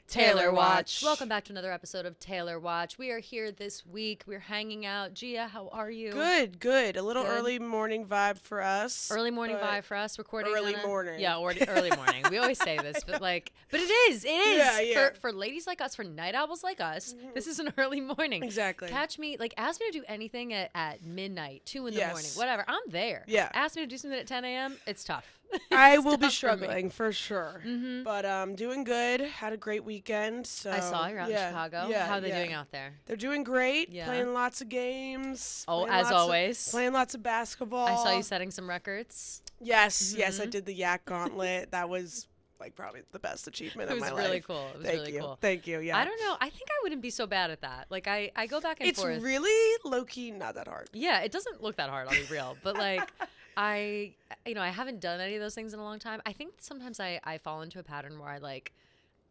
Taylor Watch. Welcome back to another episode of Taylor Watch. We are here this week. We're hanging out. Gia, how are you? Good. A little early morning vibe for us. Early morning vibe for us. Recording early morning. Yeah, early morning. We always say this, but it is. Yeah. For ladies like us, for night owls like us, this is an early morning. Exactly. Catch me, ask me to do anything at midnight, 2 in the morning, whatever. I'm there. Yeah. Ask me to do something at 10 a.m. It's tough. I will be struggling for sure. Mm-hmm. But doing good. Had a great weekend. So I saw you're out in Chicago. Yeah, how are they doing out there? They're doing great. Yeah. Playing lots of games. Oh, as always. Playing lots of basketball. I saw you setting some records. Yes, I did the Yak Gauntlet. That was probably the best achievement of my life. It was really cool. It was really cool. Thank you. Yeah. I don't know. I think I wouldn't be so bad at that. I go back and forth. It's really low-key not that hard. Yeah, it doesn't look that hard, I'll be real. But I haven't done any of those things in a long time. I think sometimes I fall into a pattern where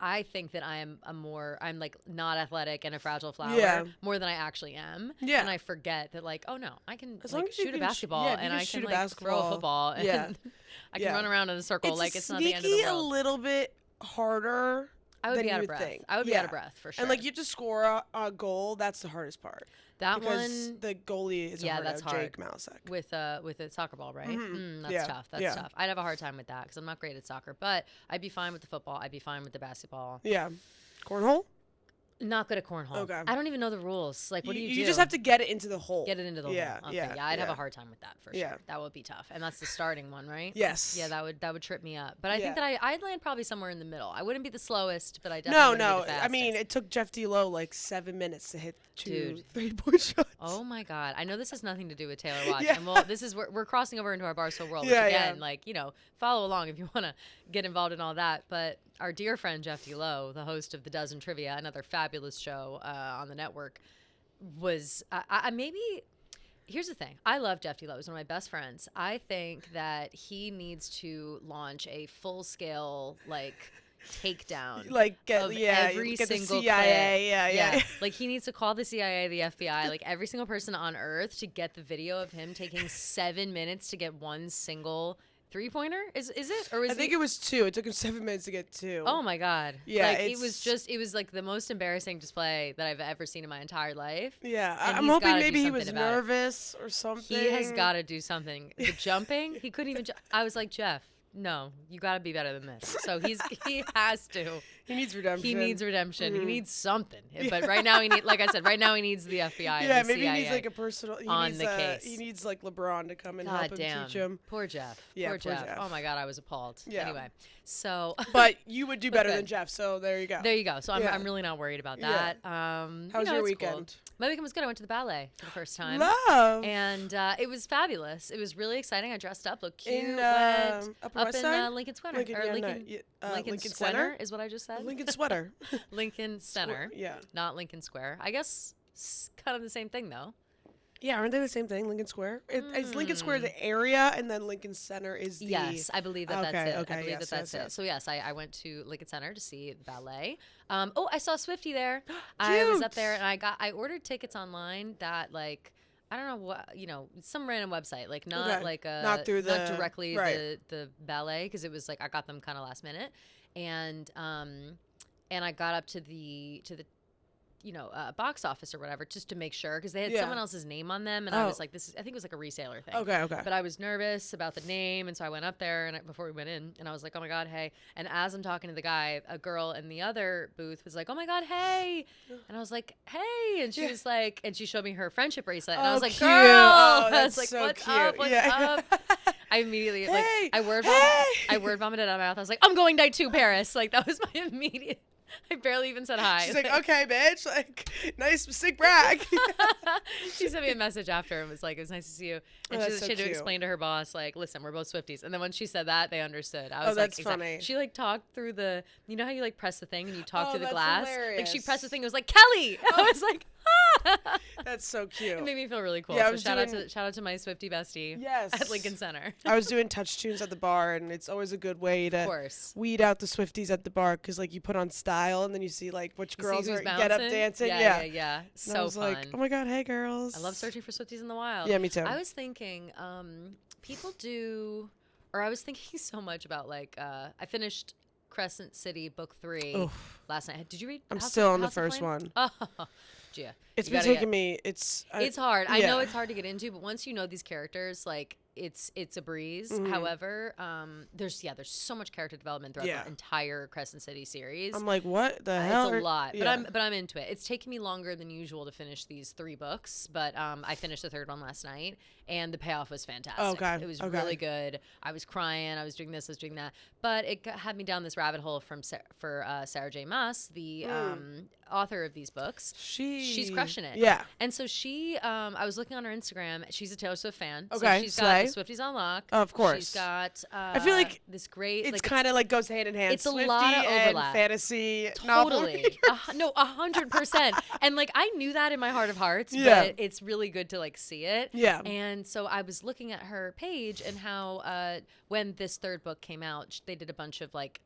I think that I'm not athletic and a fragile flower more than I actually am. Yeah. And I forget that oh no, I can as long as shoot a basketball and I can throw a football and I can run around in a circle. It's not the end of the world. A little bit harder. I would than be out you of breath. think. I would be out of breath for sure. And you have to score a goal. That's the hardest part. Because the goalie is that's hard. Jake Malasek. With a soccer ball, right? Mm-hmm. That's tough. That's tough. I'd have a hard time with that because I'm not great at soccer, but I'd be fine with the football. I'd be fine with the basketball. Yeah. Cornhole? Not good at cornhole. Okay. I don't even know the rules. What do you do? You just have to get it into the hole. Get it into the hole. Okay. Yeah, I'd have a hard time with that for sure. That would be tough. And that's the starting one, right? Yes. Yeah, that would trip me up. But I think that I'd land probably somewhere in the middle. I wouldn't be the slowest, but I definitely wouldn't be the fastest. I mean, it took Jeff D'Lo 7 minutes to hit two 3-point shots. Oh my God. I know this has nothing to do with Taylor Watch. And this is we're crossing over into our Barstool world, which again, follow along if you want to get involved in all that. But our dear friend Jeff D'Lo, the host of The Dozen Trivia, another fabulous show on the network, was maybe. Here's the thing. I love Jeff D'Lo. He's one of my best friends. I think that he needs to launch a full-scale takedown every get single the CIA. He needs to call the CIA, the FBI, every single person on Earth to get the video of him taking 7 minutes to get one single three-pointer. Is it? Or I think it was 2. It took him 7 minutes to get 2. Oh my God. Yeah. It was the most embarrassing display that I've ever seen in my entire life. Yeah. I'm hoping maybe he was nervous or something. He has got to do something. The jumping, he couldn't even I was like, Jeff, no, you got to be better than this. So he has to. He needs redemption. Mm-hmm. He needs something. Yeah. But right now he needs the FBI. Yeah, and the maybe CIA he needs a personal case. He needs LeBron to come and help him teach him. Poor Jeff. Yeah, poor Jeff. Oh my God, I was appalled. Yeah. Anyway, so. But you would do better than Jeff, so there you go. There you go. So I'm really not worried about that. Yeah. How was your weekend? Cool. My weekend was good. I went to the ballet for the first time. Love. And it was fabulous. It was really exciting. I dressed up, looked cute. Up in Lincoln Square. Lincoln Center is what I just said. Lincoln Sweater. Lincoln Center. Yeah. Not Lincoln Square. I guess it's kind of the same thing, though. Yeah, aren't they the same thing? Lincoln Square? It's Lincoln Square, the area, and then Lincoln Center is the... Yes, I believe that's it. Okay, I believe that's it. So, yes, I went to Lincoln Center to see the ballet. I saw Swiftie there. I was up there, and I ordered tickets online that, I don't know what, some random website, not directly the ballet, because it was I got them kind of last minute. And I got up to the box office or whatever just to make sure because they had someone else's name on them and I was like, I think it was a reseller thing. Okay. But I was nervous about the name and so I went up there and before we went in and I was like, oh my God, hey. And as I'm talking to the guy, a girl in the other booth was like, oh my God, hey. And I was like, hey. And she was like, and she showed me her friendship bracelet and I was like, cute. girl. Oh, I was like, so what's cute. up? What's up? I immediately I word vomited out of my mouth. I was like, I'm going night 2 Paris. That was my immediate. I barely even said hi. She's like, okay, bitch. Nice, sick brag. She sent me a message after and was like, it was nice to see you. And she had to explain to her boss, listen, we're both Swifties. And then when she said that, they understood. I was that's funny. She talked through the, you know how you press the thing and you talk through the glass? Hilarious. She pressed the thing. It was like, Kelly. I was like, ah. That's so cute. It made me feel really cool. Yeah, so shout out to my Swiftie bestie. Yes. At Lincoln Center. I was doing touch tunes at the bar, and it's always a good way to weed out the Swifties at the bar because you put on style, and then you see which girls are get up dancing. Yeah. So I was fun. like, oh my God, hey girls. I love searching for Swifties in the wild. Yeah, me too. I was thinking, people do, or I was thinking so much about I finished Crescent City book 3 last night. Did you read? I'm still on the first one. Oh, yeah. It's been taking me. It's hard. I know it's hard to get into, but once you know these characters, like it's a breeze. Mm-hmm. However, there's so much character development throughout the entire Crescent City series. I'm like, what the hell? It's a lot, but I'm into it. It's taken me longer than usual to finish these 3 books, but I finished the 3rd one last night, and the payoff was fantastic. Okay, it was really good. I was crying. I was doing this. I was doing that, but it had me down this rabbit hole for Sarah J. Maas, the author of these books. She's crushing it. Yeah, and so she, I was looking on her Instagram. She's a Taylor Swift fan. Okay, so she's got Swifties on lock. Of course. She's got I feel like this great... It's kind of like goes hand in hand. It's Swiftie a lot of overlap. And fantasy Totally. novel. 100%. And like I knew that in my heart of hearts, but it's really good to like see it. Yeah. And so I was looking at her page and how when this 3rd book came out, they did a bunch of like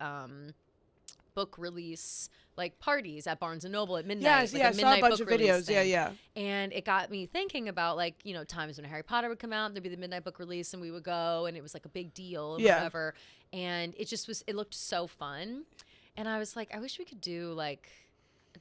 book release like parties at Barnes and Noble at midnight. I saw a bunch of videos. Yeah. And it got me thinking about like, times when Harry Potter would come out, there'd be the midnight book release and we would go and it was like a big deal or whatever. And it looked so fun. And I was like, I wish we could do like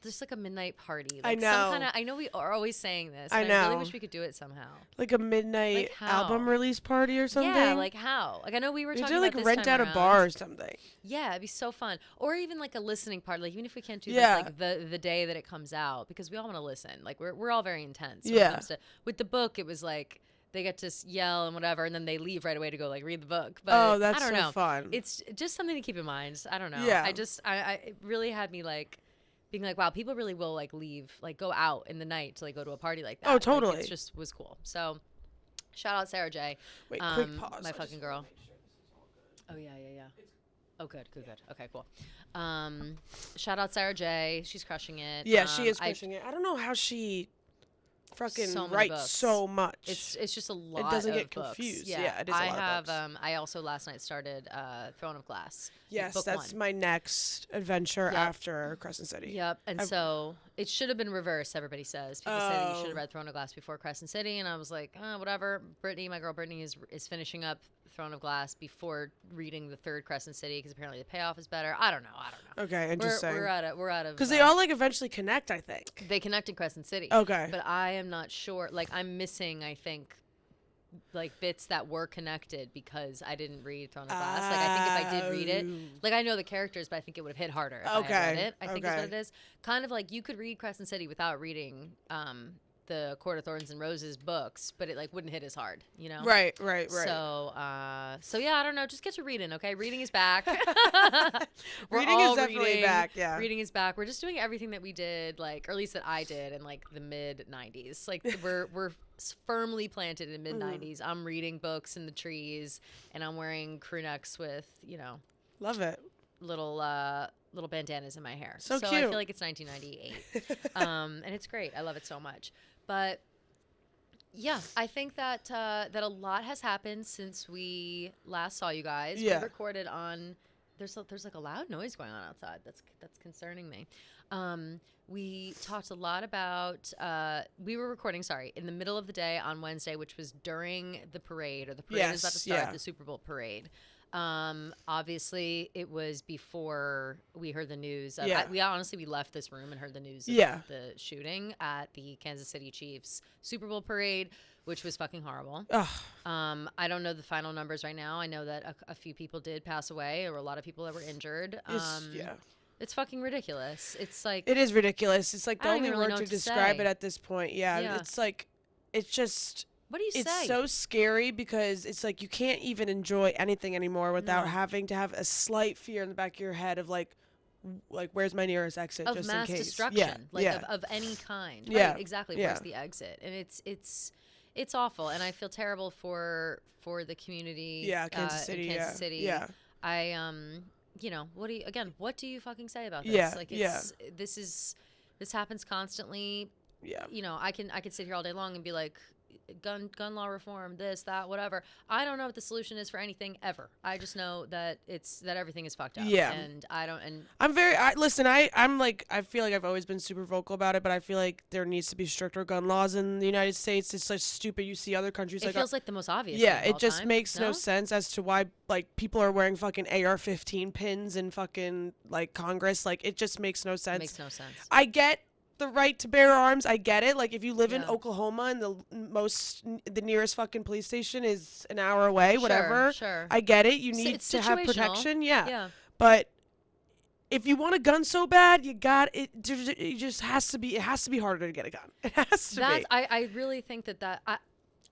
just like a midnight party. Like I know. I know we are always saying this. I know. I really wish we could do it somehow. Like a midnight album release party or something? Yeah, like how? Like I know we were talking about like rent out a bar or something. Yeah, it'd be so fun. Or even like a listening party. Like even if we can't do this, like the day that it comes out, because we all want to listen. Like we're all very intense. When it comes to, with the book, it was like they get to yell and whatever, and then they leave right away to go like read the book. But that's I don't know. Fun. It's just something to keep in mind. I don't know. Yeah. It really had me like being like, wow, people really will like leave, like go out in the night to like go to a party like that. Oh, totally. Like, it just was cool. So shout out Sarah J. Wait, quick pause. My fucking girl. Oh yeah. Oh, good. Okay, cool. Shout out Sarah J. She's crushing it. Yeah, she is crushing it. I don't know how she fucking writes so much. It's just a lot. It doesn't of get confused. Yeah, it is a lot of books. I also last night started Throne of Glass. Yes, that's my next adventure after Crescent City. Yep, and so it should have been reversed. Everybody says people say that you should have read Throne of Glass before Crescent City, and I was like, whatever. My girl Brittany, is finishing up Throne of Glass before reading the 3rd Crescent City because apparently the payoff is better. I don't know. Okay, interesting. We're out of because they all like eventually connect. I think they connect in Crescent City. Okay, but I am not sure. Like I'm missing, I think, like bits that were connected because I didn't read Throne of Glass. Like I think if I did read it, like I know the characters, but I think it would have hit harder if I had read it. I think is what it is. Kind of like you could read Crescent City without reading the Court of Thorns and Roses books, but it like wouldn't hit as hard, Right. So yeah, I don't know. Just get to reading, okay? Reading is back. Reading is definitely back. Yeah, reading is back. We're just doing everything that we did, like, or at least that I did in like the mid '90s. Like we're firmly planted in mid '90s. I'm reading books in the trees, and I'm wearing crew necks with love it. Little bandanas in my hair. So cute. I feel like it's 1998, and it's great. I love it so much. But yeah, I think that that a lot has happened since we last saw you guys. Yeah. We recorded on. There's like a loud noise going on outside. That's concerning me. We talked a lot about. We were recording. In the middle of the day on Wednesday, which was during the parade, or the parade was about to start. The Super Bowl parade. Obviously it was before we heard the news. We left this room and heard the news of the shooting at the Kansas City Chiefs Super Bowl parade, which was fucking horrible. I don't know the final numbers right now. I know that a few people did pass away, or a lot of people that were injured. It's fucking ridiculous. It's like, it is ridiculous. It's like the only word to describe it at this point. Yeah. It's like, it's just, what do you say? It's so scary because it's like you can't even enjoy anything anymore without having to have a slight fear in the back of your head of like where's my nearest exit, of just mass in case. Destruction, of any kind. Yeah, right, exactly. Where's the exit? And it's awful, and I feel terrible for the community. Yeah, Kansas City. Kansas City. Yeah. I what do you fucking say about this? Yeah, like this happens constantly. Yeah. I could sit here all day long and be like, gun law reform, this, that, whatever. I don't know what the solution is for anything ever. I just know that everything is fucked up. Yeah. And I don't. And I'm like, I feel like I've always been super vocal about it, but I feel like there needs to be stricter gun laws in the United States. It's such stupid. You see other countries. It feels like the most obvious. Yeah, thing of it just time. makes no sense as to why like people are wearing fucking AR-15 pins in fucking like Congress. Like it just makes no sense. It makes no sense. I get the right to bear arms. I get it. Like if you live in Oklahoma and the nearest fucking police station is an hour away, whatever. Sure. I get it. You need to have protection. Yeah. But if you want a gun so bad, you got it. It just has to be. It has to be harder to get a gun. It has to be. I really think that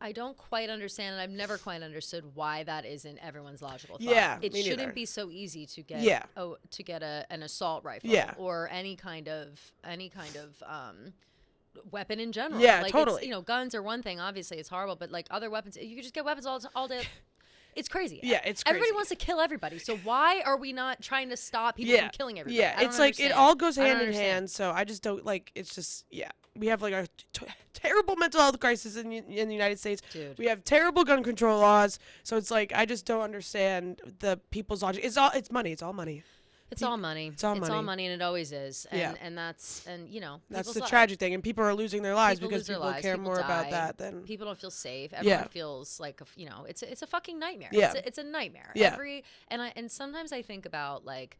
I don't quite understand, and I've never quite understood why that isn't everyone's logical thought. Yeah, it shouldn't be so easy to get an assault rifle or any kind of weapon in general. Yeah, like totally. Guns are one thing. Obviously, it's horrible, but like other weapons, you could just get weapons all day. It's crazy. Yeah, it's crazy. Everybody wants to kill everybody. So why are we not trying to stop people from killing everybody? Yeah, it's like it all goes hand in hand. So I just don't like. It's just we have like a terrible mental health crisis in the United States. Dude. We have terrible gun control laws. So it's like I just don't understand the people's logic. It's money. It's all money. It's all money. It's all money, and it always is. And that's the tragic thing. And people are losing their lives because people care more about that than people don't feel safe. Everyone feels like it's a fucking nightmare. Yeah. It's a nightmare. Yeah. And sometimes I think about like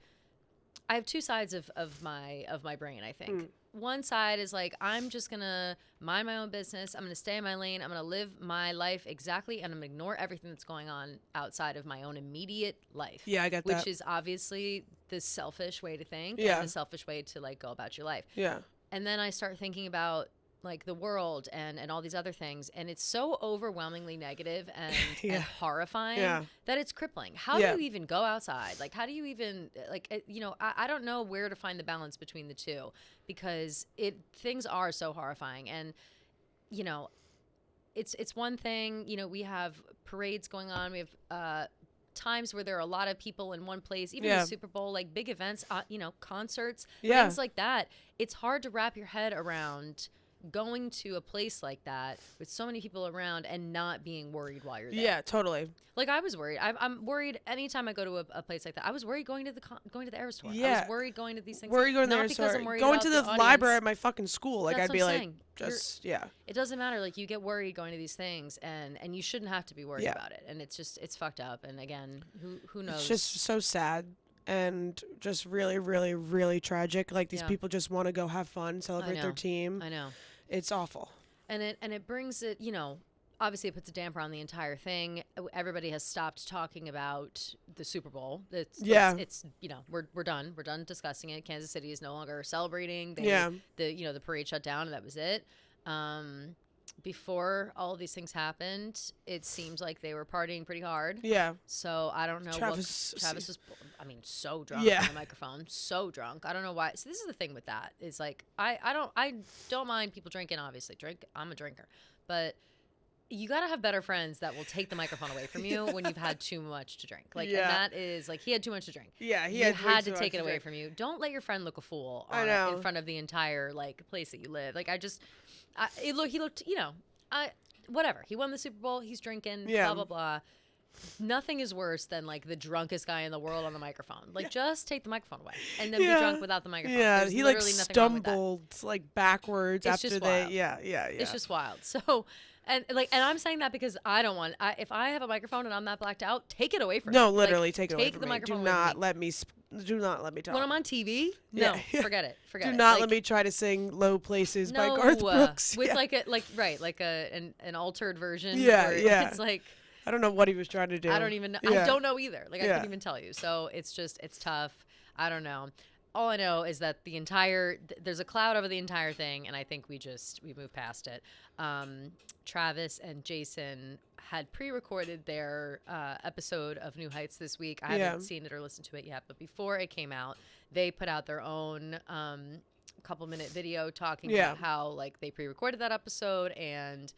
I have two sides of my brain, I think. One side is like, I'm just going to mind my own business. I'm going to stay in my lane. I'm going to live my life exactly. And I'm going to ignore everything that's going on outside of my own immediate life. Yeah, I get that. Which is obviously the selfish way to think. Yeah. And the selfish way to like go about your life. Yeah. And then I start thinking about like the world and all these other things. And it's so overwhelmingly negative and horrifying that it's crippling. How do you even go outside? Like, how do you even I don't know where to find the balance between the two, because things are so horrifying. And, it's one thing, we have parades going on. We have, times where there are a lot of people in one place, even the Super Bowl, like big events, concerts, things like that. It's hard to wrap your head around going to a place like that with so many people around and not being worried while you're there. Yeah, totally. Like I was worried. I'm worried anytime I go to a place like that. I was worried going to the Eras Tour. Yeah. I was worried going to these things. Worried going to the Eras Tour. Going to the library at my fucking school. Like That's I'd be what I'm like, saying. It doesn't matter. Like you get worried going to these things, and you shouldn't have to be worried about it. And it's fucked up. And again, who knows? It's just so sad. And just really, really, really tragic. Like these people just want to go have fun, celebrate their team. I know. It's awful. And it brings it, obviously it puts a damper on the entire thing. Everybody has stopped talking about the Super Bowl. It's we're done. We're done discussing it. Kansas City is no longer celebrating. The parade shut down and that was it. Before all of these things happened, it seems like they were partying pretty hard. Yeah. So I don't know. Travis was, so drunk on the microphone. So drunk. I don't know why. So this is the thing with that. Is like, I don't mind people drinking, obviously. I'm a drinker. But you got to have better friends that will take the microphone away from you when you've had too much to drink. Like, and that is, like, he had too much to drink. Yeah, he had to take it away from you. Don't let your friend look a fool in front of the entire, like, place that you live. Like, he looked, whatever. He won the Super Bowl. He's drinking, blah, blah, blah. Nothing is worse than, like, the drunkest guy in the world on the microphone. Like, just take the microphone away and then be drunk without the microphone. Yeah, There's he, like, stumbled, like, backwards after they, yeah. It's just wild. So... And I'm saying that because I don't want. If I have a microphone and I'm that blacked out, take it away from me. No, literally, take it away from the me. Microphone do not let me talk. When I'm on TV, no, forget it. Do not let me try to sing "Low Places" by Garth Brooks. With an altered version. Yeah. It's like I don't know what he was trying to do. I don't even know. I don't know either. Like I couldn't even tell you. So it's tough. I don't know. All I know is that there's a cloud over the entire thing, and I think we move past it. Travis and Jason had pre-recorded their episode of New Heights this week. I haven't seen it or listened to it yet, but before it came out, they put out their own couple-minute video talking about how like they pre-recorded that episode and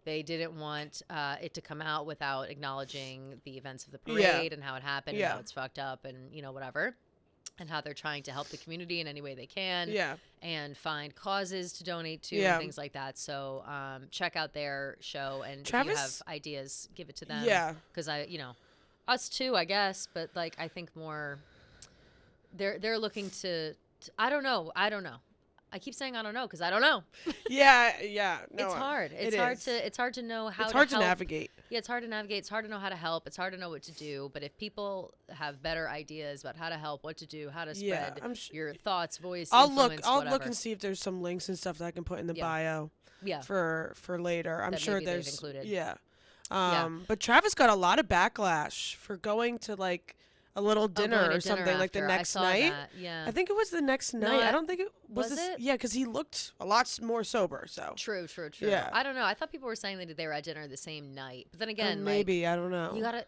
they didn't want it to come out without acknowledging the events of the parade and how it happened and how it's fucked up and whatever. and how they're trying to help the community in any way they can. Yeah. And find causes to donate to and things like that. So check out their show, and Travis, if you have ideas, give it to them. Yeah. Because us too, I guess, but like I think more they're looking to I don't know. I keep saying I don't know because I don't know. Yeah. No, it's hard. It's hard to know how. It's hard to help. navigate. Yeah, it's hard to navigate. It's hard to know how to help. It's hard to know what to do. But if people have better ideas about how to help, what to do, how to spread your thoughts, voice, I'll whatever. look and see if there's some links and stuff that I can put in the bio. Yeah. For later. I'm sure there's included. Yeah. But Travis got a lot of backlash for going to like a little dinner or something like the next night. Yeah. I think it was the next night. I don't think it was this. It? Yeah, because he looked a lot more sober. So true. Yeah. I don't know. I thought people were saying that they were at dinner the same night, but then again, maybe I don't know. You gotta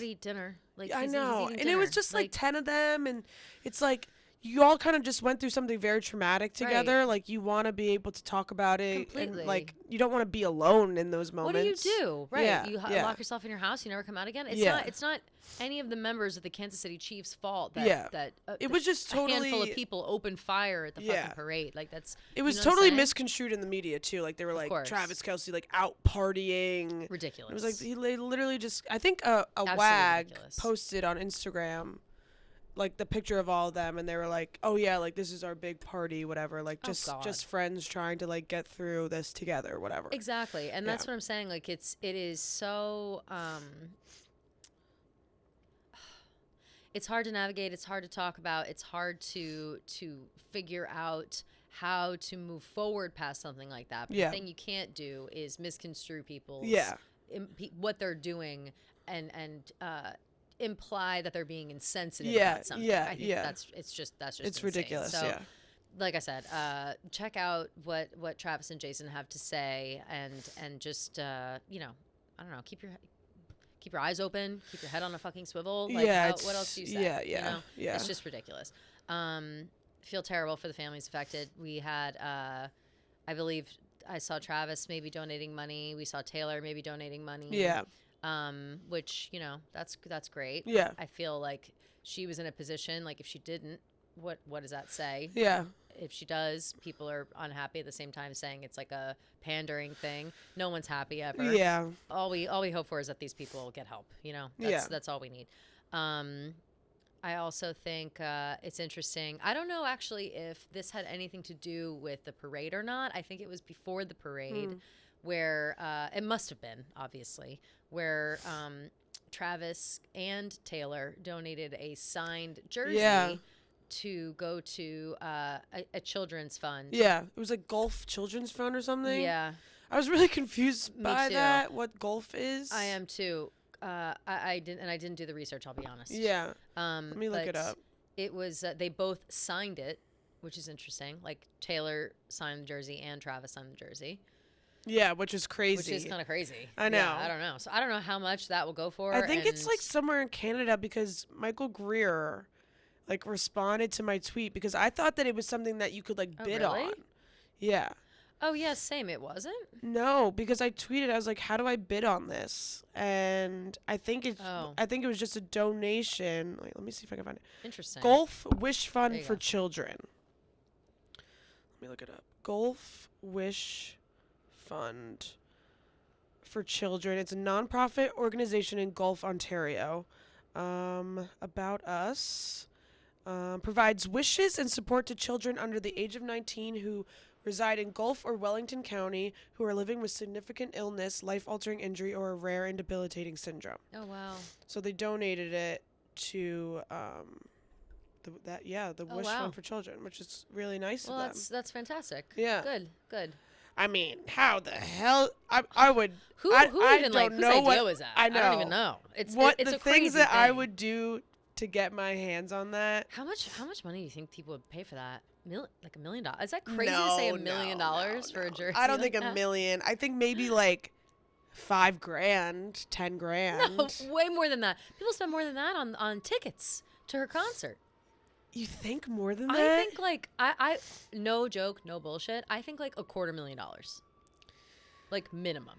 eat dinner. Like I know, and dinner. it was just like 10 of them, and it's like you all kind of just went through something very traumatic together. Right. Like you want to be able to talk about it, completely. And like you don't want to be alone in those moments. What do you do? Right, yeah. You lock yourself in your house. You never come out again. It's not any of the members of the Kansas City Chiefs' fault that it was just totally a handful of people opened fire at the fucking parade. Like it was totally misconstrued in the media too. Like they were like Travis Kelce like out partying. Ridiculous. It was like they literally just I think a wag posted on Instagram like the picture of all of them, and they were like, oh yeah, like this is our big party, whatever, like just friends trying to like get through this together, whatever. Exactly. And that's what I'm saying, like it is so it's hard to navigate, it's hard to talk about, it's hard to figure out how to move forward past something like that. But the thing you can't do is misconstrue people's what they're doing and imply that they're being insensitive about something. I think that's just it's insane. Ridiculous. So, like I said, check out what Travis and Jason have to say, and just I don't know, keep your eyes open, keep your head on a fucking swivel. Like, what else do you say? Yeah. It's just ridiculous. Feel terrible for the families affected. We had, I believe, I saw Travis maybe donating money. We saw Taylor maybe donating money. Yeah. Which that's great. Yeah. I feel like she was in a position, like if she didn't, what does that say? Yeah. If she does, people are unhappy at the same time, saying it's like a pandering thing. No one's happy ever. Yeah. All we hope for is that these people get help. That's all we need. I also think it's interesting. I don't know actually if this had anything to do with the parade or not. I think it was before the parade. Where it must have been, obviously, where Travis and Taylor donated a signed jersey to go to a children's fund. Yeah, it was like Golf Children's Fund or something. Yeah. I was really confused by that, what golf is. I am too. I didn't do the research, I'll be honest. Yeah. Let me look it up. It was, they both signed it, which is interesting. Like Taylor signed the jersey and Travis signed the jersey. Yeah, which is crazy. Which is kind of crazy. I know. Yeah, I don't know. So I don't know how much that will go for. I think it's like somewhere in Canada because Michael Greer like responded to my tweet because I thought that it was something that you could like bid on. Yeah. Oh, yeah, same. It wasn't? No, because I tweeted, I was like, how do I bid on this? And I think it was just a donation. Wait, let me see if I can find it. Interesting. Golf Wish Fund for Children. Let me look it up. Golf Wish Fund for Children. It's a nonprofit organization in Gulf, Ontario. About Us provides wishes and support to children under the age of 19 who reside in Gulf or Wellington County who are living with significant illness, life-altering injury, or a rare and debilitating syndrome. Oh, wow. So they donated it to the Wish Fund for Children, which is really nice of them. Well, that's fantastic. Yeah. Good. I mean, how the hell? I would. Whose idea was that? I know. I don't even know. It's the things that I would do to get my hands on that. How much money do you think people would pay for that? Like $1 million? Is that crazy to say $1 million for a jersey? I don't think $1 million. I think maybe like $5,000, $10,000. No, way more than that. People spend more than that on tickets to her concert. You think more than that? I think like I no joke, no bullshit. I think like $250,000, like minimum.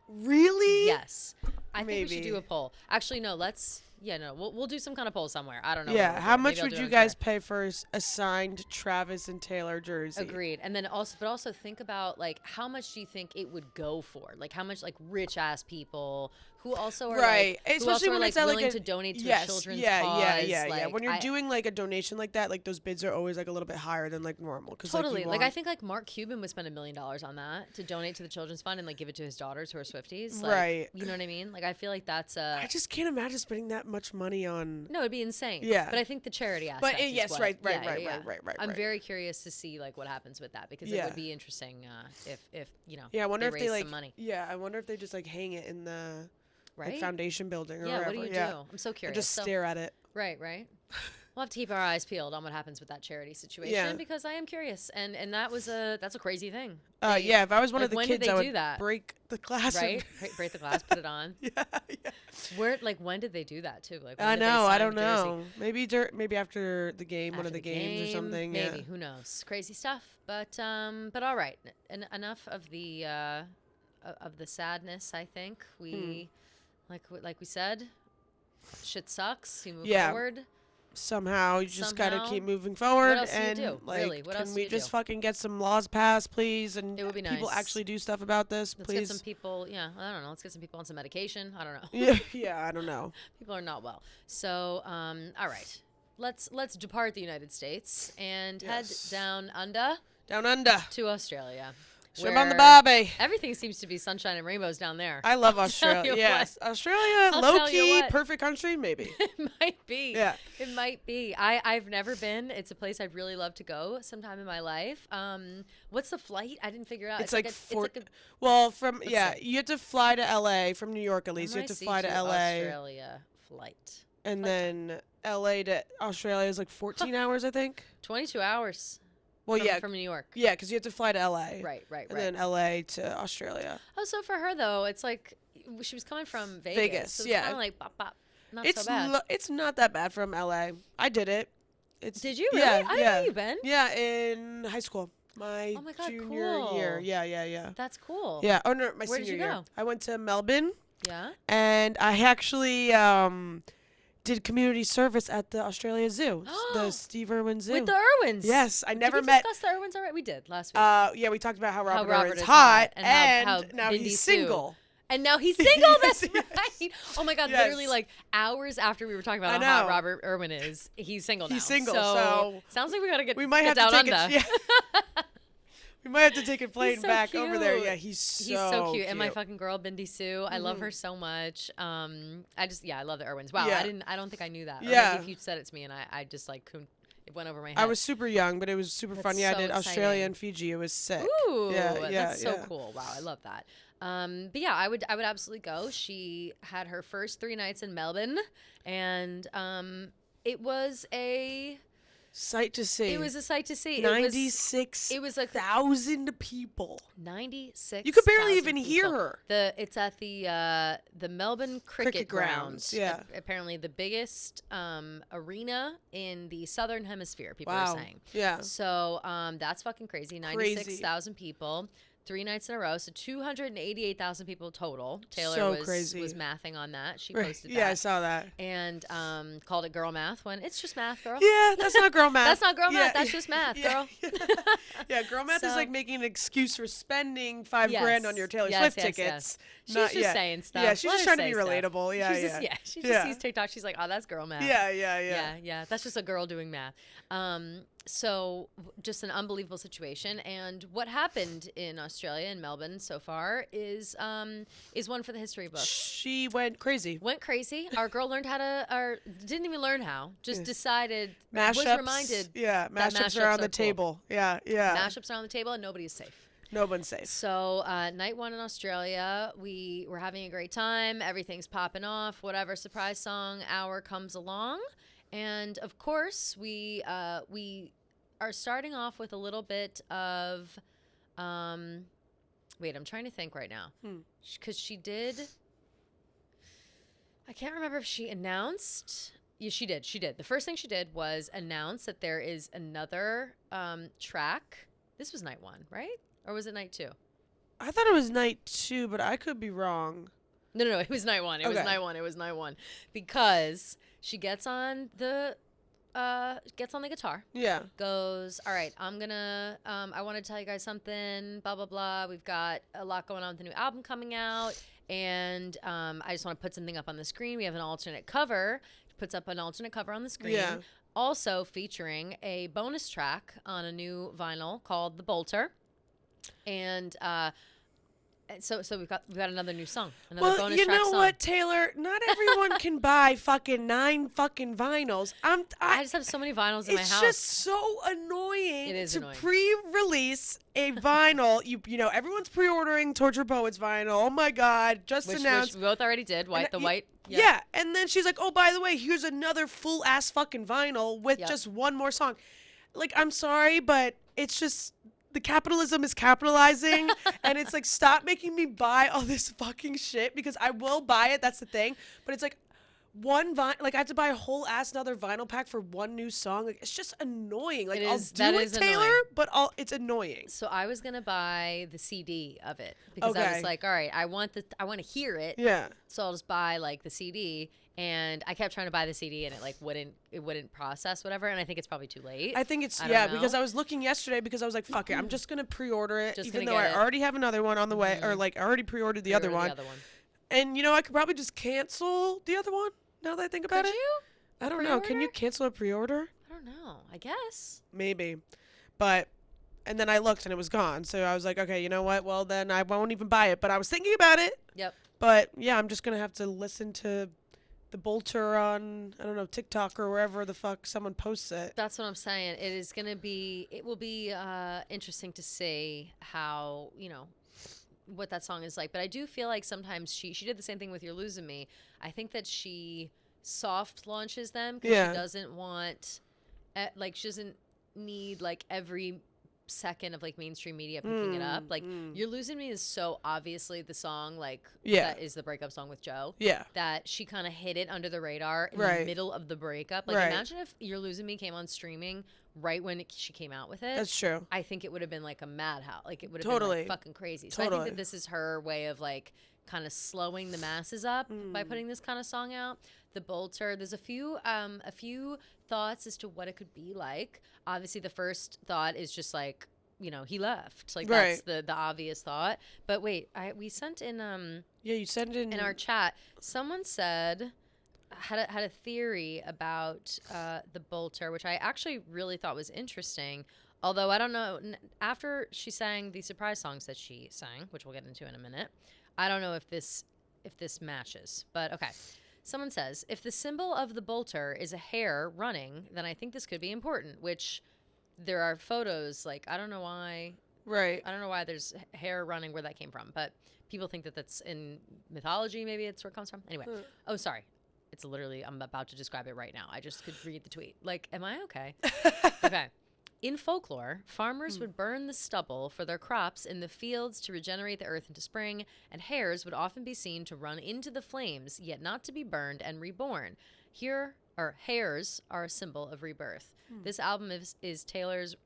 Really? Yes. I think we should do a poll. Actually, no. Let's Yeah, no, we'll do some kind of poll somewhere. I don't know. Yeah, how much Maybe I'll would do it you on guys Twitter. pay for a signed Travis and Taylor jersey? Agreed. And then also think about like how much do you think it would go for? Like how much like rich ass people who also are Right, like, who especially also are when like it's at, like, willing a to donate to a yes, children's yeah, cause. yeah. Like, When you're doing like a donation like that, like those bids are always like a little bit higher than like normal. Cause, totally. like I think like Mark Cuban would spend $1 million on that to donate to the children's fund and like give it to his daughters who are Swifties. Like, right. You know what I mean? Like I feel like that's I just can't imagine spending that much money on. no, it'd be insane. Yeah. But I think the charity aspect. But is yes, what, right. I'm right. very curious to see like what happens with that because it Yeah. would be interesting if you know. Yeah, I wonder if raise they like. some money. Yeah, I wonder if they just like hang it in the Right? like foundation building or Yeah. wherever. What do you do? I'm so And curious. just So- stare at it. Right. We'll have to keep our eyes peeled on what happens with that charity situation Yeah. because I am curious, and that's a crazy thing. Yeah, if I was one like, of the when did kids, they I do would that? break the glass. Right? Break the glass, put it on. yeah. Where when did they do that too? Like when I did they know. I sign don't the jersey? know. Maybe after the game, one After of the the games or game, something. Maybe Yeah. who knows? Crazy stuff. But all right. Enough of the sadness. I think we like we said, shit sucks. You move Yeah. forward. Somehow you just gotta Somehow. keep moving forward. What else do you and do? like, Really, what can else do we you just do? fucking get some laws passed, please? And It would be people nice. actually do stuff about this, Let's get please. some people. Yeah, I don't know. Let's get some people on some medication. I don't know. yeah. I don't know. People are not well. So, all right. Let's depart the United States and Yes. head down under Down under. to Australia. Shrimp on the where barbie. Everything seems to be sunshine and rainbows down there. I love I'll tell Australia. you Yes, Australia, I'll low tell you key, what. perfect country, maybe. It might be. Yeah. It might be. I've never been. It's a place I'd really love to go sometime in my life. What's the flight? I didn't figure it out. It's like four. Well, from Let's see. you have to fly to LA from New York at least. You have to fly to LA, Australia flight. and flight then LA to Australia is like 14 hours, I think. 22 hours. Well, from, yeah, from New York. yeah, because you have to fly to LA, Right. and then LA to Australia. Oh, so for her though, it's like she was coming from Vegas. So it's yeah. kind of like bop bop. Not It's so bad. it's not that bad from LA. I did it. Did you really? Yeah, I didn't yeah. know you've been. Yeah, in high school. My, Oh my God, junior cool. year. Yeah. That's cool. Yeah. Oh no, my Where did senior you year. go? I went to Melbourne, Yeah. and I actually did community service at the Australia Zoo, the Steve Irwin Zoo. With the Irwins. Yes, I never did we met. discuss the Irwins already? We did last week. Yeah, we talked about how Robert Robert Irwin's is hot, hot, and how now Bindi he's Sue. single. And now he's single. That's Yes. right. Oh my God! Yes. Literally, like hours after we were talking about I how hot know. Robert Irwin is, he's single now. He's single, so sounds like we gotta get. We might get have to down take under. yeah. We might have to take a plane so back over there. cute. Yeah, he's so He's so cute. And my fucking girl Bindi Sue, I love Mhm. her so much. I love the Irwins. Wow, Yeah. I don't think I knew that. Or Yeah. maybe if you said it to me and I just like couldn't, it went over my head. I was super young, but it was super That's fun. Yeah, I so did exciting. Australia and Fiji. It was sick. Ooh, Yeah, that's so yeah. cool. Wow, I love that. But yeah, I would absolutely go. She had her first 3 nights in Melbourne, and it was a Sight to see. It was a sight to see. 96,000 people. 96. You could barely even hear her. It's at the Melbourne Cricket Grounds. yeah. Apparently the biggest arena in the Southern Hemisphere. People Wow. are saying. Yeah. So that's fucking crazy. 96,000 people. 3 nights in a row, so 288,000 people total. Taylor So was crazy. mathing on that. She Right. posted Yeah, I that. saw that. And called it girl math when it's just math, girl. Yeah, that's not girl math. That's not girl math. Yeah, That's just math, yeah, girl. Yeah, girl math is So- like making an excuse for spending $5,000 on your Taylor Yes, Swift yes, tickets. She's Not- just yeah. saying stuff. Yeah, she's Let just her trying to be say stuff. relatable. Yeah, She's yeah. just, she just Yeah. sees TikTok. She's like, oh, that's girl math. Yeah. That's just a girl doing math. So just an unbelievable situation. And what happened in Australia and Melbourne so far is one for the history books. She went crazy. Went crazy. Our girl learned how to, or didn't even learn how. Just decided. Mashups. Was reminded. Yeah, that mashups mashups are on the are cool. table. Yeah. Mashups are on the table and nobody is safe. No one's safe. So night 1 in Australia, we were having a great time. Everything's popping off. Whatever surprise song hour comes along, and of course we are starting off with a little bit of. Wait, I'm trying to think right now, because she did. I can't remember if she announced. Yeah, she did. She did. The first thing she did was announce that there is another track. This was night 1, right? Or was it night 2? I thought it was night 2, but I could be wrong. No. It was night one. It was night one. It was night one. Because she gets on the guitar. Yeah. Goes, all right, I'm gonna, I want to tell you guys something, blah, blah, blah. We've got a lot going on with the new album coming out. And I just want to put something up on the screen. We have an alternate cover. Puts up an alternate cover on the screen. Yeah. Also featuring a bonus track on a new vinyl called The Bolter. And so we've got another new song. Another bonus track song. Well, you know what, Taylor? Not everyone can buy fucking 9 fucking vinyls. I just have so many vinyls in my house. It's just so annoying annoying. pre-release a vinyl. You know, everyone's pre-ordering Torture Poets vinyl. Oh my God, just announced. Which we both already did. White. Yeah, and then she's like, oh, by the way, here's another full-ass fucking vinyl with just one more song. Like, I'm sorry, but it's just... The capitalism is capitalizing, and it's like, stop making me buy all this fucking shit, because I will buy it. That's the thing. But it's like like I have to buy a whole ass another vinyl pack for one new song. Like, it's just annoying. Like, I'll do it, Taylor, but it's annoying. So I was gonna buy the CD of it because I was like, all right, I want to hear it. Yeah. So I'll just buy like the CD. And I kept trying to buy the CD, and it wouldn't process whatever. And I think it's probably too late. I think it's because I was looking yesterday because I was like, fuck it, I'm just gonna pre-order it, even though I already have another one on the way, or like I already pre-ordered the other one. And you know, I could probably just cancel the other one now that I think about it. Could you? I don't know. Can you cancel a pre-order? I don't know. I guess. Maybe, but. And then I looked and it was gone. So I was like, okay, you know what? Well, then I won't even buy it. But I was thinking about it. Yep. But yeah, I'm just gonna have to listen to The Bolter on, I don't know, TikTok or wherever the fuck someone posts it. That's what I'm saying. It will be interesting to see how, you know, what that song is like. But I do feel like sometimes she did the same thing with You're Losing Me. I think that she soft launches them because she doesn't want, she doesn't need like every second of like mainstream media picking it up. Like You're Losing Me is so obviously the song that is the breakup song with Joe. Yeah. That she kind of hid it under the radar in the middle of the breakup. Like imagine if You're Losing Me came on streaming right when she came out with it. That's true. I think it would have been like a madhouse. Like it would have been like fucking crazy. So I think that this is her way of like kind of slowing the masses up by putting this kind of song out. The Bolter, there's a few thoughts as to what it could be like. Obviously, the first thought is just like, you know, he left. Like that's the obvious thought. But wait, we sent in you sent in our chat. Someone said had a theory about the Bolter, which I actually really thought was interesting. Although I don't know, after she sang the surprise songs that she sang, which we'll get into in a minute, I don't know if this matches. But okay. Someone says, if the symbol of the Bolter is a hare running, then I think this could be important, which there are photos, like, I don't know why. Right. I don't know why there's hare running, where that came from. But people think that that's in mythology, maybe it's where it comes from. Anyway. Oh, sorry. It's literally, I'm about to describe it right now. I just could read the tweet. Like, am I okay? Okay. In folklore, farmers would burn the stubble for their crops in the fields to regenerate the earth into spring, and hares would often be seen to run into the flames, yet not to be burned and reborn. Hares are a symbol of rebirth. This album is Taylor's.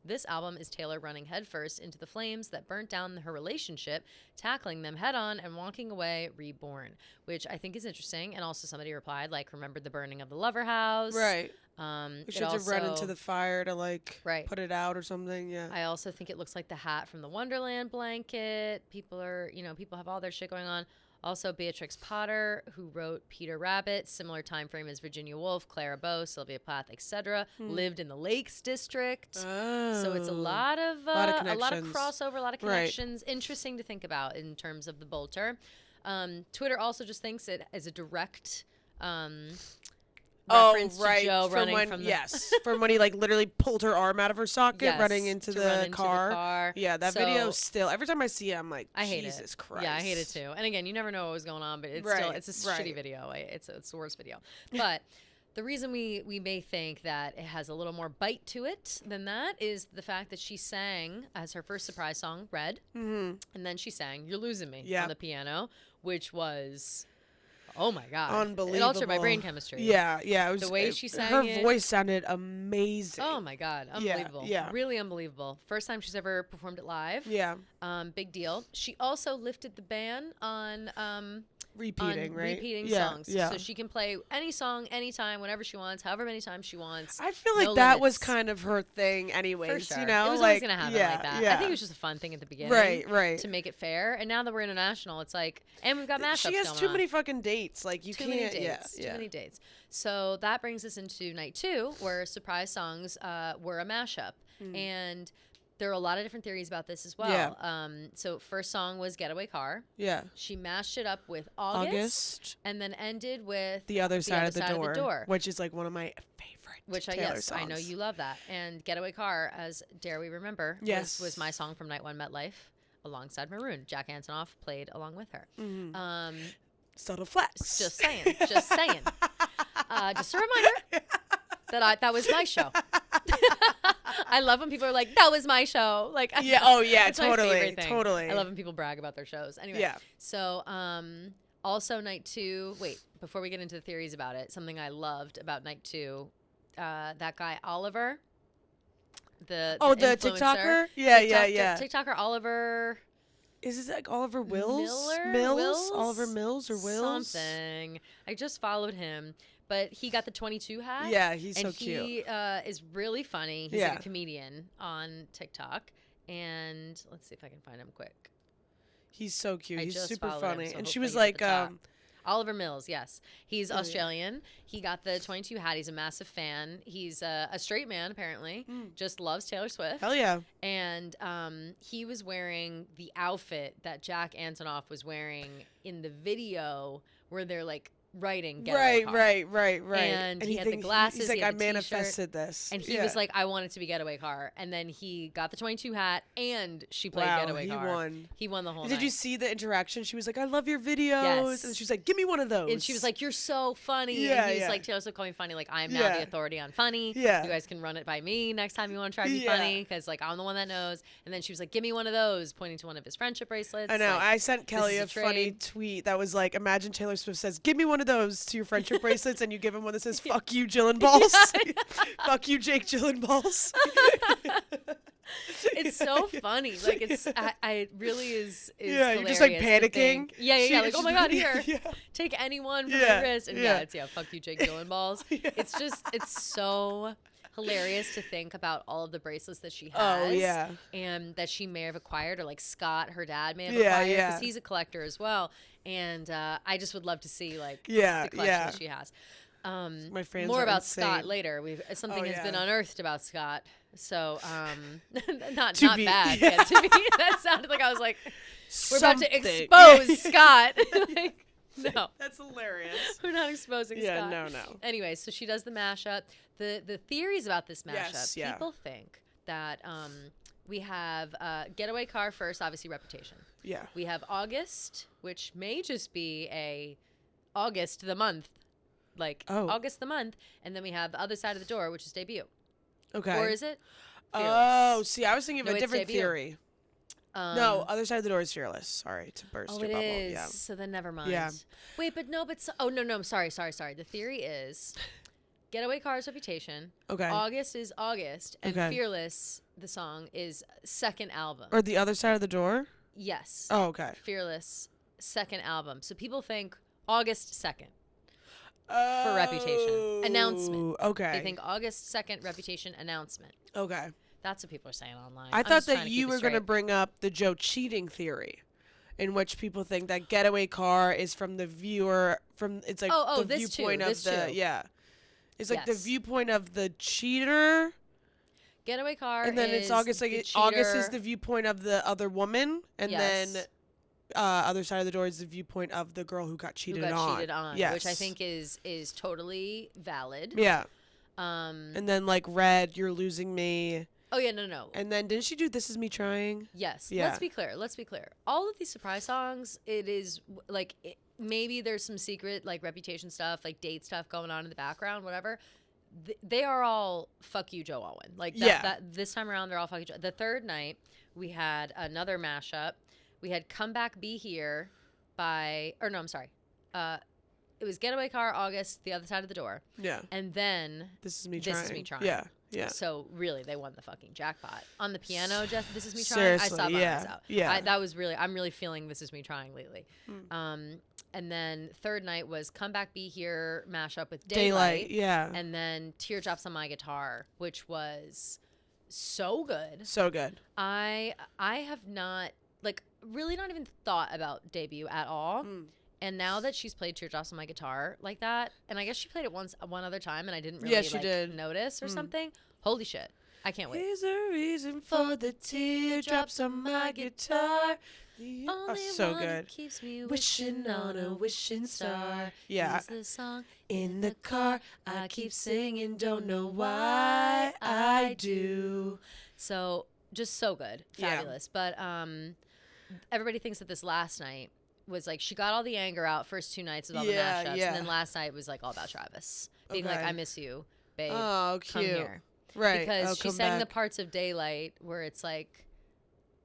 This album is Taylor running headfirst into the flames that burnt down her relationship, tackling them head on and walking away reborn, which I think is interesting. And also somebody replied, like, remembered the burning of the Lover House. Right. We should have run into the fire to like put it out or something. Yeah. I also think it looks like the hat from the Wonderland blanket. People have all their shit going on. Also, Beatrix Potter, who wrote Peter Rabbit, similar time frame as Virginia Woolf, Clara Bow, Sylvia Plath, etc., lived in the Lakes District. Oh. So it's a lot of crossover, a lot of connections. Right. Interesting to think about in terms of the Bolter. Twitter also just thinks it as a direct reference to Joe running from from when he like literally pulled her arm out of her socket, running into the car. Yeah, that video still. Every time I see it, I'm like, I hate Jesus it. Christ. Yeah, I hate it too. And again, you never know what was going on, but it's a shitty video. It's the worst video. But the reason we may think that it has a little more bite to it than that is the fact that she sang as her first surprise song, Red, and then she sang You're Losing Me on the piano, which was Oh my god. Unbelievable. It altered my brain chemistry. Yeah, yeah. It was, The way she sang her it. voice sounded amazing. Oh my god, unbelievable. Yeah. Really unbelievable. First time she's ever performed it live. Yeah. Big deal. She also lifted the ban on Repeating, right? repeating yeah, songs. Yeah. So she can play any song, anytime, whenever she wants, however many times she wants. I feel like No that was limits. kind of her thing anyways, For sure. you know? It was like, always going to happen like that. Yeah. I think it was just a fun thing at the beginning. Right. To make it fair. And now that we're international, it's like, and we've got mashups She has going too on. many fucking dates. Like, you Too can't. many dates. Yeah. Too many dates. So that brings us into night 2, where surprise songs were a mashup. And there are a lot of different theories about this as well. Yeah. So first song was Getaway Car. Yeah. She mashed it up with August. And then ended with The Other Side, of the Side Door, which is like one of my favorite which Taylor songs. I know you love that. And Getaway Car, as Dare We Remember, Yes. was my song from Night 1 MetLife alongside Maroon. Jack Antonoff played along with her. Subtle flex. Just saying. Just saying. Just a reminder that was my show. I love when people are like, that was my show. Like, Yeah. Oh, yeah. it's my Totally. favorite thing. Totally. I love when people brag about their shows. Anyway. Yeah. So, also night 2, wait, before we get into the theories about it, something I loved about night 2, that guy Oliver, the influencer. TikToker? Yeah. TikToker Oliver. Is it like Oliver Wills? Mills? Oliver Mills or Wills? Something. I just followed him, but he got the 22 hat. Yeah, he's so and cute. he is really funny. He's Yeah. like a comedian on TikTok. And let's see if I can find him quick. He's so cute. I He's just super followed him, funny. so And she hopefully was he's at like, the top. Oliver Mills, yes. He's yeah. Australian. He got the 22 hat. He's a massive fan. He's a straight man, apparently. Just loves Taylor Swift. hell yeah. And he was wearing the outfit that Jack Antonoff was wearing in the video where they're like writing Getaway Car. Right. And he had the glasses, He's like, he I had the t-shirt, manifested this. And he was like, I want it to be Getaway Car. And then he got the 22 hat and she played Getaway Car. Won. He won the whole Did night. you see the interaction? She was like, I love your videos. Yes. And she was like, give me one of those. And she was like, you're so funny. Yeah, and he was yeah. like, Taylor Swift called me funny. Like, I'm now Yeah. the authority on funny. Yeah. You guys can run it by me next time you want to try to be Yeah. funny. Because, like, I'm the one that knows. And then she was like, give me one of those, pointing to one of his friendship bracelets. I know. Like, I sent Kelly is a a funny trade. tweet that was like, imagine Taylor Swift says, give me one of those to your friendship bracelets, and you give him one that says, fuck you, Gyllenhaals. Fuck you, Jake Gyllenhaals. It's so funny. Like, it really is Yeah, you're just, like, hilarious to panicking. think- Yeah. Like, She's oh my God, really- here. Yeah. Take anyone from Yeah, your wrist. And yeah. it's fuck you, Jake Gyllenhaals. It's so hilarious to think about all of the bracelets that she has. Oh, yeah. And that she may have acquired, or like Scott, her dad, may have Yeah, acquired, yeah. because he's a collector as well. And I just would love to see like Yeah, the collection yeah. that she has. My friends More are about insane. Scott later. Something Oh, has been yeah. unearthed about Scott. So not To not be- bad. yeah. Yeah, to be, that sounded like I was like, we're about to Something. expose Scott. Like, no. That's hilarious. We're not exposing Yeah, Scott. no. Anyway, so she does the mashup. The theories about this mashup, Yes, yeah. people think that we have Getaway Car first, obviously Reputation. Yeah. We have August, which may just be a August the month. Like August the month. And then we have The Other Side of the Door, which is Debut. Okay. Or is it? Fearless? Oh, see, I was thinking of No, a it's different Debut. theory. No, Other Side of the Door is Fearless. Sorry to burst Oh, your it bubble. is. Yeah. So then never mind. Yeah. Wait, but no, oh, no, I'm sorry. The theory is Getaway Car's Reputation. Okay. August is August. And Okay. Fearless, the song, is second album. Or The Other Side of the Door? Yes. Oh, okay. Fearless, second album. So people think August 2nd. For Reputation. Announcement. Okay. They think August 2nd, Reputation announcement. Okay. That's what people are saying online. I I'm thought just trying that to you keep it were going to straight. bring up the Joe cheating theory, in which people think that Getaway Car is from the viewer, it's like Oh, the this too, viewpoint of this the, too. yeah. It's like the Yes. viewpoint of the cheater, Getaway Car and then is it's August, the like August is cheater. the viewpoint of the other woman, and Yes. then Other Side of the Door is the viewpoint of the girl who got cheated who got on. cheated on, Yes. which I think is totally valid. Yeah. Um. And then like Red, You're Losing Me. Oh yeah, no. And then didn't she do This Is Me Trying? Yes. Yeah. Let's be clear. All of these surprise songs, it is like maybe there's some secret like Reputation stuff, like date stuff going on in the background, whatever. They are all fuck you, Joe Alwyn. Like that, Yeah. that this time around, they're all fuck you, Joe. The third night, we had another mashup. We had Come Back Be Here by, or no, I'm sorry. it was Getaway Car, August, The Other Side of the Door. Yeah. And then This Is Me This Trying. Is Me Trying. Yeah. Yeah. So really, they won the fucking jackpot on the piano. Just This Is Me Trying. Seriously, I stopped my eyes out. Yeah. That was really. I'm really feeling This Is Me Trying lately. And then third night was Come Back Be Here mashup with Daylight. Yeah. And then Teardrops on My Guitar, which was so good. So good. I have not really not even thought about debut at all. And now that she's played Teardrops on My Guitar like that, and I guess she played it one other time, and I didn't really she did. notice or something. Holy shit. I can't wait. There's a reason for the teardrops on my guitar. Only so one good. Keeps me wishing on a wishing star. Yeah. Is the song In the car, I keep singing, don't know why I do. So just so good. Yeah. Fabulous. But everybody thinks that this last night was like she got all the anger out first 2 nights with all the mashups. Yeah. And then last night was like all about Travis. Being like, Okay. I miss you, babe. Oh, Come cute. here. Right. Because I'll she come sang the back. parts of Daylight where it's like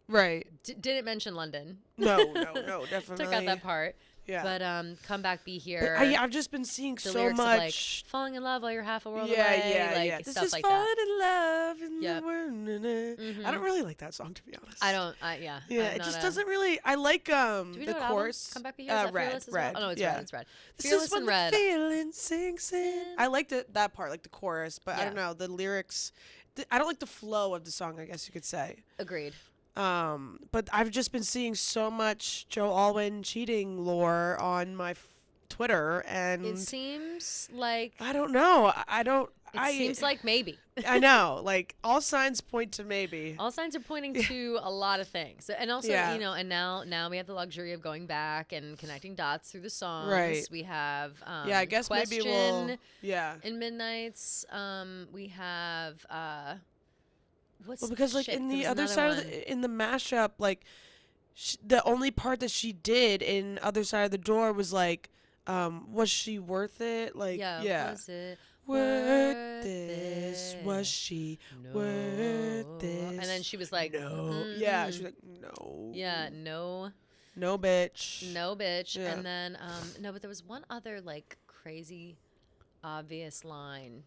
Right. didn't mention London. No, definitely. Took out that part. Yeah. But Come Back Be Here. But I've just been seeing the so lyrics much. of like falling in love while you're half a world yeah, away. yeah, like yeah. This stuff is like falling that. in love in Yep. the world. I don't really like that song, to be honest. I don't. Yeah. Yeah, I'm it not just a- doesn't really. I like Do we know the what chorus. album? Come Back Be Here. Is that Red, Fearless as Red. well? Oh no, it's yeah. Red. It's Red. This Fearless is when and Red. the feeling sinks in. I liked that part, like the chorus, but I Yeah. don't know the lyrics. I don't like the flow of the song. I guess you could say. Agreed. But I've just been seeing so much Joe Alwyn cheating lore on my Twitter, and It seems like I don't know. I don't. it seems like maybe. I know. Like all signs point to maybe. All signs are pointing to a lot of things, and also Yeah. and now we have the luxury of going back and connecting dots through the songs. Right. We have Yeah, I guess Question maybe we'll. Yeah. in Midnights. We have what's Well, because like shit, in there the was other another side one. of in the mashup, like the only part that she did in Other Side of the Door was like, was she worth it? Like, yeah. Was it Worth this? Was she worth this? And then she was like, no. Yeah, she was like, no. yeah, no, No, bitch. no, bitch. Yeah. And then no, but there was one other like crazy, obvious line.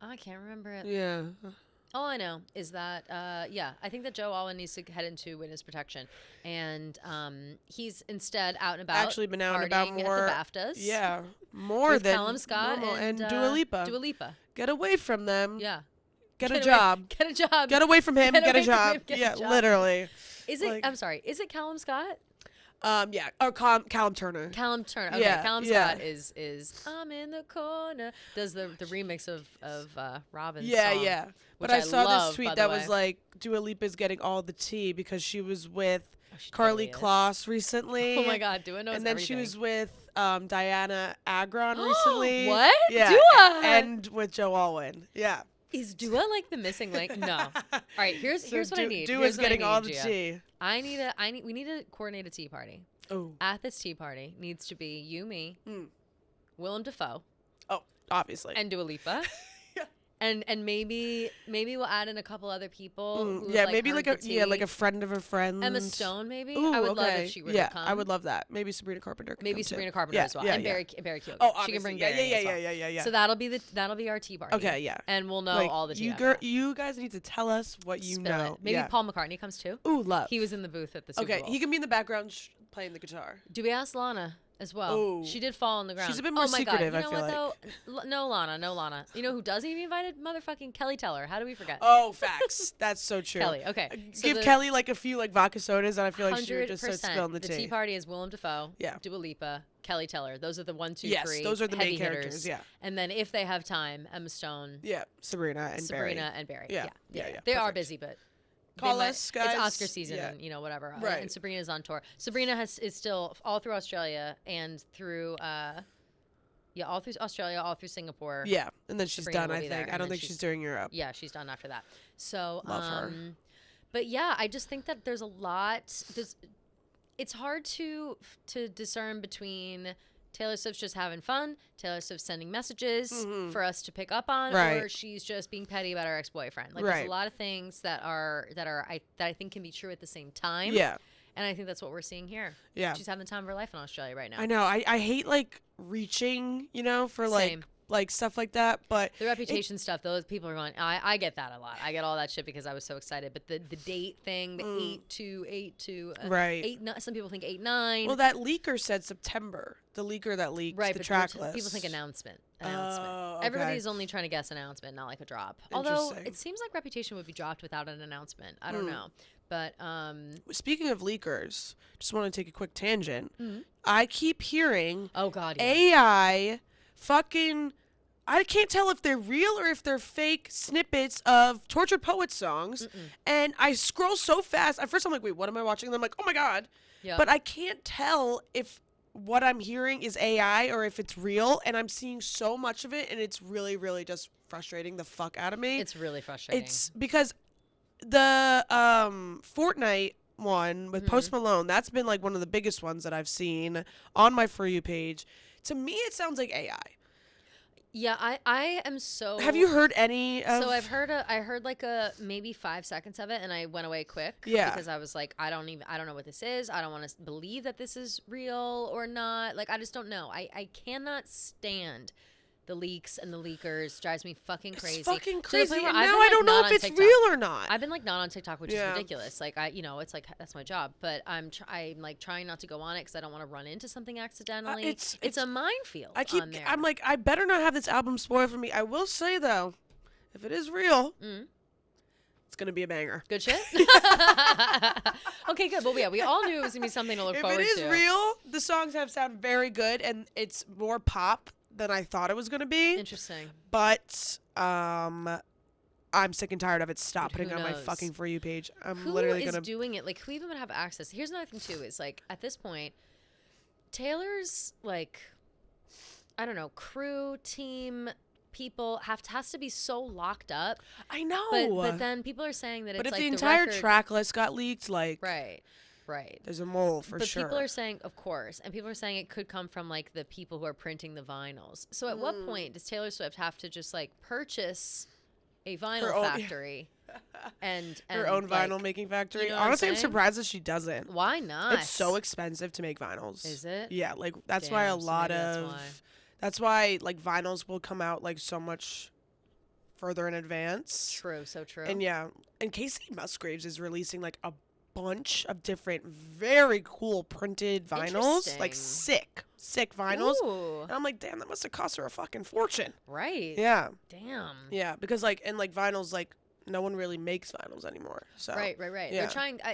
I can't remember it. Yeah. All I know is that, I think that Joe Alwyn needs to head into witness protection, and he's instead out and about. Actually been out and about partying more. at the BAFTAs. Yeah. More with than Callum Scott normal. and Dua Lipa. Dua Lipa. Get away from them. Yeah. Get a away- job. Get a job. Get away from him. Get Get away a from job. him, get a Yeah, job. literally. Is it? like- I'm sorry. Is it Callum Scott? Yeah. Or Callum Turner. Callum Turner. Okay. Yeah, Callum yeah. Scott is I'm in the corner. Does the remix of Robin's Yeah, song, yeah. which But I saw love, this tweet by that the was way. like Dua Lipa's getting all the tea because she was with she Carly totally is. Kloss recently. Oh my God, Dua knows And then everything. she was with Diana Agron recently. What? Yeah. Dua! And with Joe Alwyn. Yeah. Is Dua like the missing link? No. All right, here's what I need. Dua's Here's what I getting all need, the Gia. tea. We need to coordinate a tea party. Oh. At this tea party needs to be you, me, Willem Dafoe, Oh, obviously. and Dua Lipa. Yeah. And maybe we'll add in a couple other people. who yeah, have, maybe heard like the like tea. a friend of a friend. Emma Stone, maybe. Ooh, I would okay. love if she were yeah, to come. I would love that. Maybe Sabrina Carpenter. Can Maybe come too. Sabrina Carpenter Yeah, as well, yeah, and yeah. Barry Keoghan. Oh, she obviously. can bring yeah, Barry as well. yeah. So that'll be our tea party. Okay, yeah. And we'll know Like, all the tea. you after that. you guys need to tell us what you Spill know. it. Maybe yeah. Paul McCartney comes too. Ooh, love. He was in the booth at the Super Okay, Bowl. he can be in the background playing the guitar. Do we ask Lana as well? Ooh. She did fall on the ground. She's a bit more oh my secretive, God. I You know feel what though? No Lana. You know who doesn't even invited? Motherfucking Kelly Teller. How do we forget? Oh, facts. That's so true. Kelly. Okay. So Give the Kelly like a few like vodka sodas, and I feel like she would just start 100%. spilling the The tea. tea party is Willem Dafoe, Yeah. Dua Lipa, Kelly Teller. Those are the 1, 2, Yes, 3 those are the main heavy characters, hitters. yeah. And then if they have time, Emma Stone, Yeah, Sabrina and Sabrina Barry. and Barry. Yeah, Yeah. yeah, They are perfect. busy, but Call they us, guys. It's Oscar season, Yeah. and whatever. Right. And Sabrina's on tour. Sabrina is still all through Australia and through all through Australia, all through Singapore. Yeah, and then she's Sabrina done. will I be there, think. I and don't then think she's doing Europe. Yeah, she's done after that. So Love her. But yeah, I just think that there's a lot. It's hard to discern between Taylor Swift's just having fun, Taylor Swift's sending messages for us to pick up on, Right. or she's just being petty about her ex-boyfriend. Like Right. there's a lot of things that I think can be true at the same time. Yeah. And I think that's what we're seeing here. Yeah. She's having the time of her life in Australia right now. I know. I hate like reaching, for Same. like stuff like that, but the reputation stuff, those people are going, I get that a lot. I get all that shit because I was so excited. But the date thing, the 8/2/8/2, right. Some people think 8/9. Well, that leaker said September. The leaker that leaked the track list. People think announcement. Oh, okay. Everybody's only trying to guess announcement, not like a drop. Although it seems like Reputation would be dropped without an announcement. I don't know. But speaking of leakers, just want to take a quick tangent. I keep hearing AI fucking, I can't tell if they're real or if they're fake snippets of Tortured Poets songs. And I scroll so fast. At first I'm like, wait, what am I watching? And I'm like, oh my God. Yep. But I can't tell if what I'm hearing is AI or if it's real. And I'm seeing so much of it. And it's really, really just frustrating the fuck out of me. It's really frustrating. It's because the Fortnite one with Post Malone, that's been like one of the biggest ones that I've seen on my For You page. To me, it sounds like AI. Yeah, I am so. Have you heard any of? So I heard like maybe 5 seconds of it, and I went away quick. Yeah. Because I was like, I don't know what this is. I don't want to believe that this is real or not. Like, I just don't know. I cannot stand the leaks and the leakers. Drives me fucking crazy. It's fucking crazy. And now I don't know if it's real or not. I've been like not on TikTok, which is ridiculous. Like it's like that's my job. But I'm like trying not to go on it because I don't want to run into something accidentally. It's a minefield. On there. I'm like, I better not have this album spoiled for me. I will say though, if it is real, it's gonna be a banger. Good shit. Okay, good. Well, yeah, we all knew it was gonna be something to look forward to. If it is real, the songs have sound very good, and it's more pop than I thought it was going to be. Interesting. But I'm sick and tired of it. Stop putting on my fucking For You page. I'm literally going to... Who is doing it? Like, who even would have access? Here's another thing, too, is, like, at this point, Taylor's, like, I don't know, crew, team, people has to be so locked up. I know. But then people are saying that it's, like, But if the entire track list got leaked, like... Right. There's a mole for sure. But people are saying, of course, and people are saying it could come from like the people who are printing the vinyls. So at what point does Taylor Swift have to just like purchase a vinyl factory and her own vinyl making factory? You know honestly, I'm surprised that she doesn't. Why not? It's so expensive to make vinyls. Is it? Yeah, like that's why a lot of that's why like vinyls will come out like so much further in advance. True, so true. And yeah, and Casey Musgraves is releasing like a bunch of different very cool printed vinyls, like sick vinyls. Ooh. And I'm like, damn, that must have cost her a fucking fortune. Right. Yeah. Damn. Yeah, because like vinyls, like no one really makes vinyls anymore. So right. Yeah.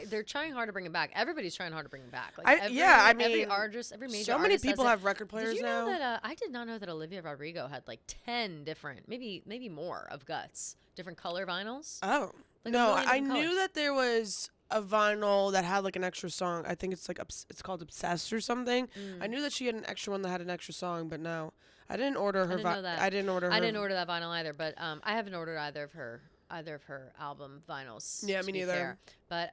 They're trying hard to bring them back. Everybody's trying hard to bring them back. Like every artist, every major so many people have record players did you now. Know that, I did not know that Olivia Rodrigo had like 10 different, maybe more of Guts, different color vinyls. Oh like no, I knew that there was a vinyl that had like an extra song. I think it's like it's called Obsessed or something. I knew that she had an extra one that had an extra song, but no, I didn't order her. I didn't order that vinyl either. But I haven't ordered either of her album vinyls. Yeah, me neither. Fair. But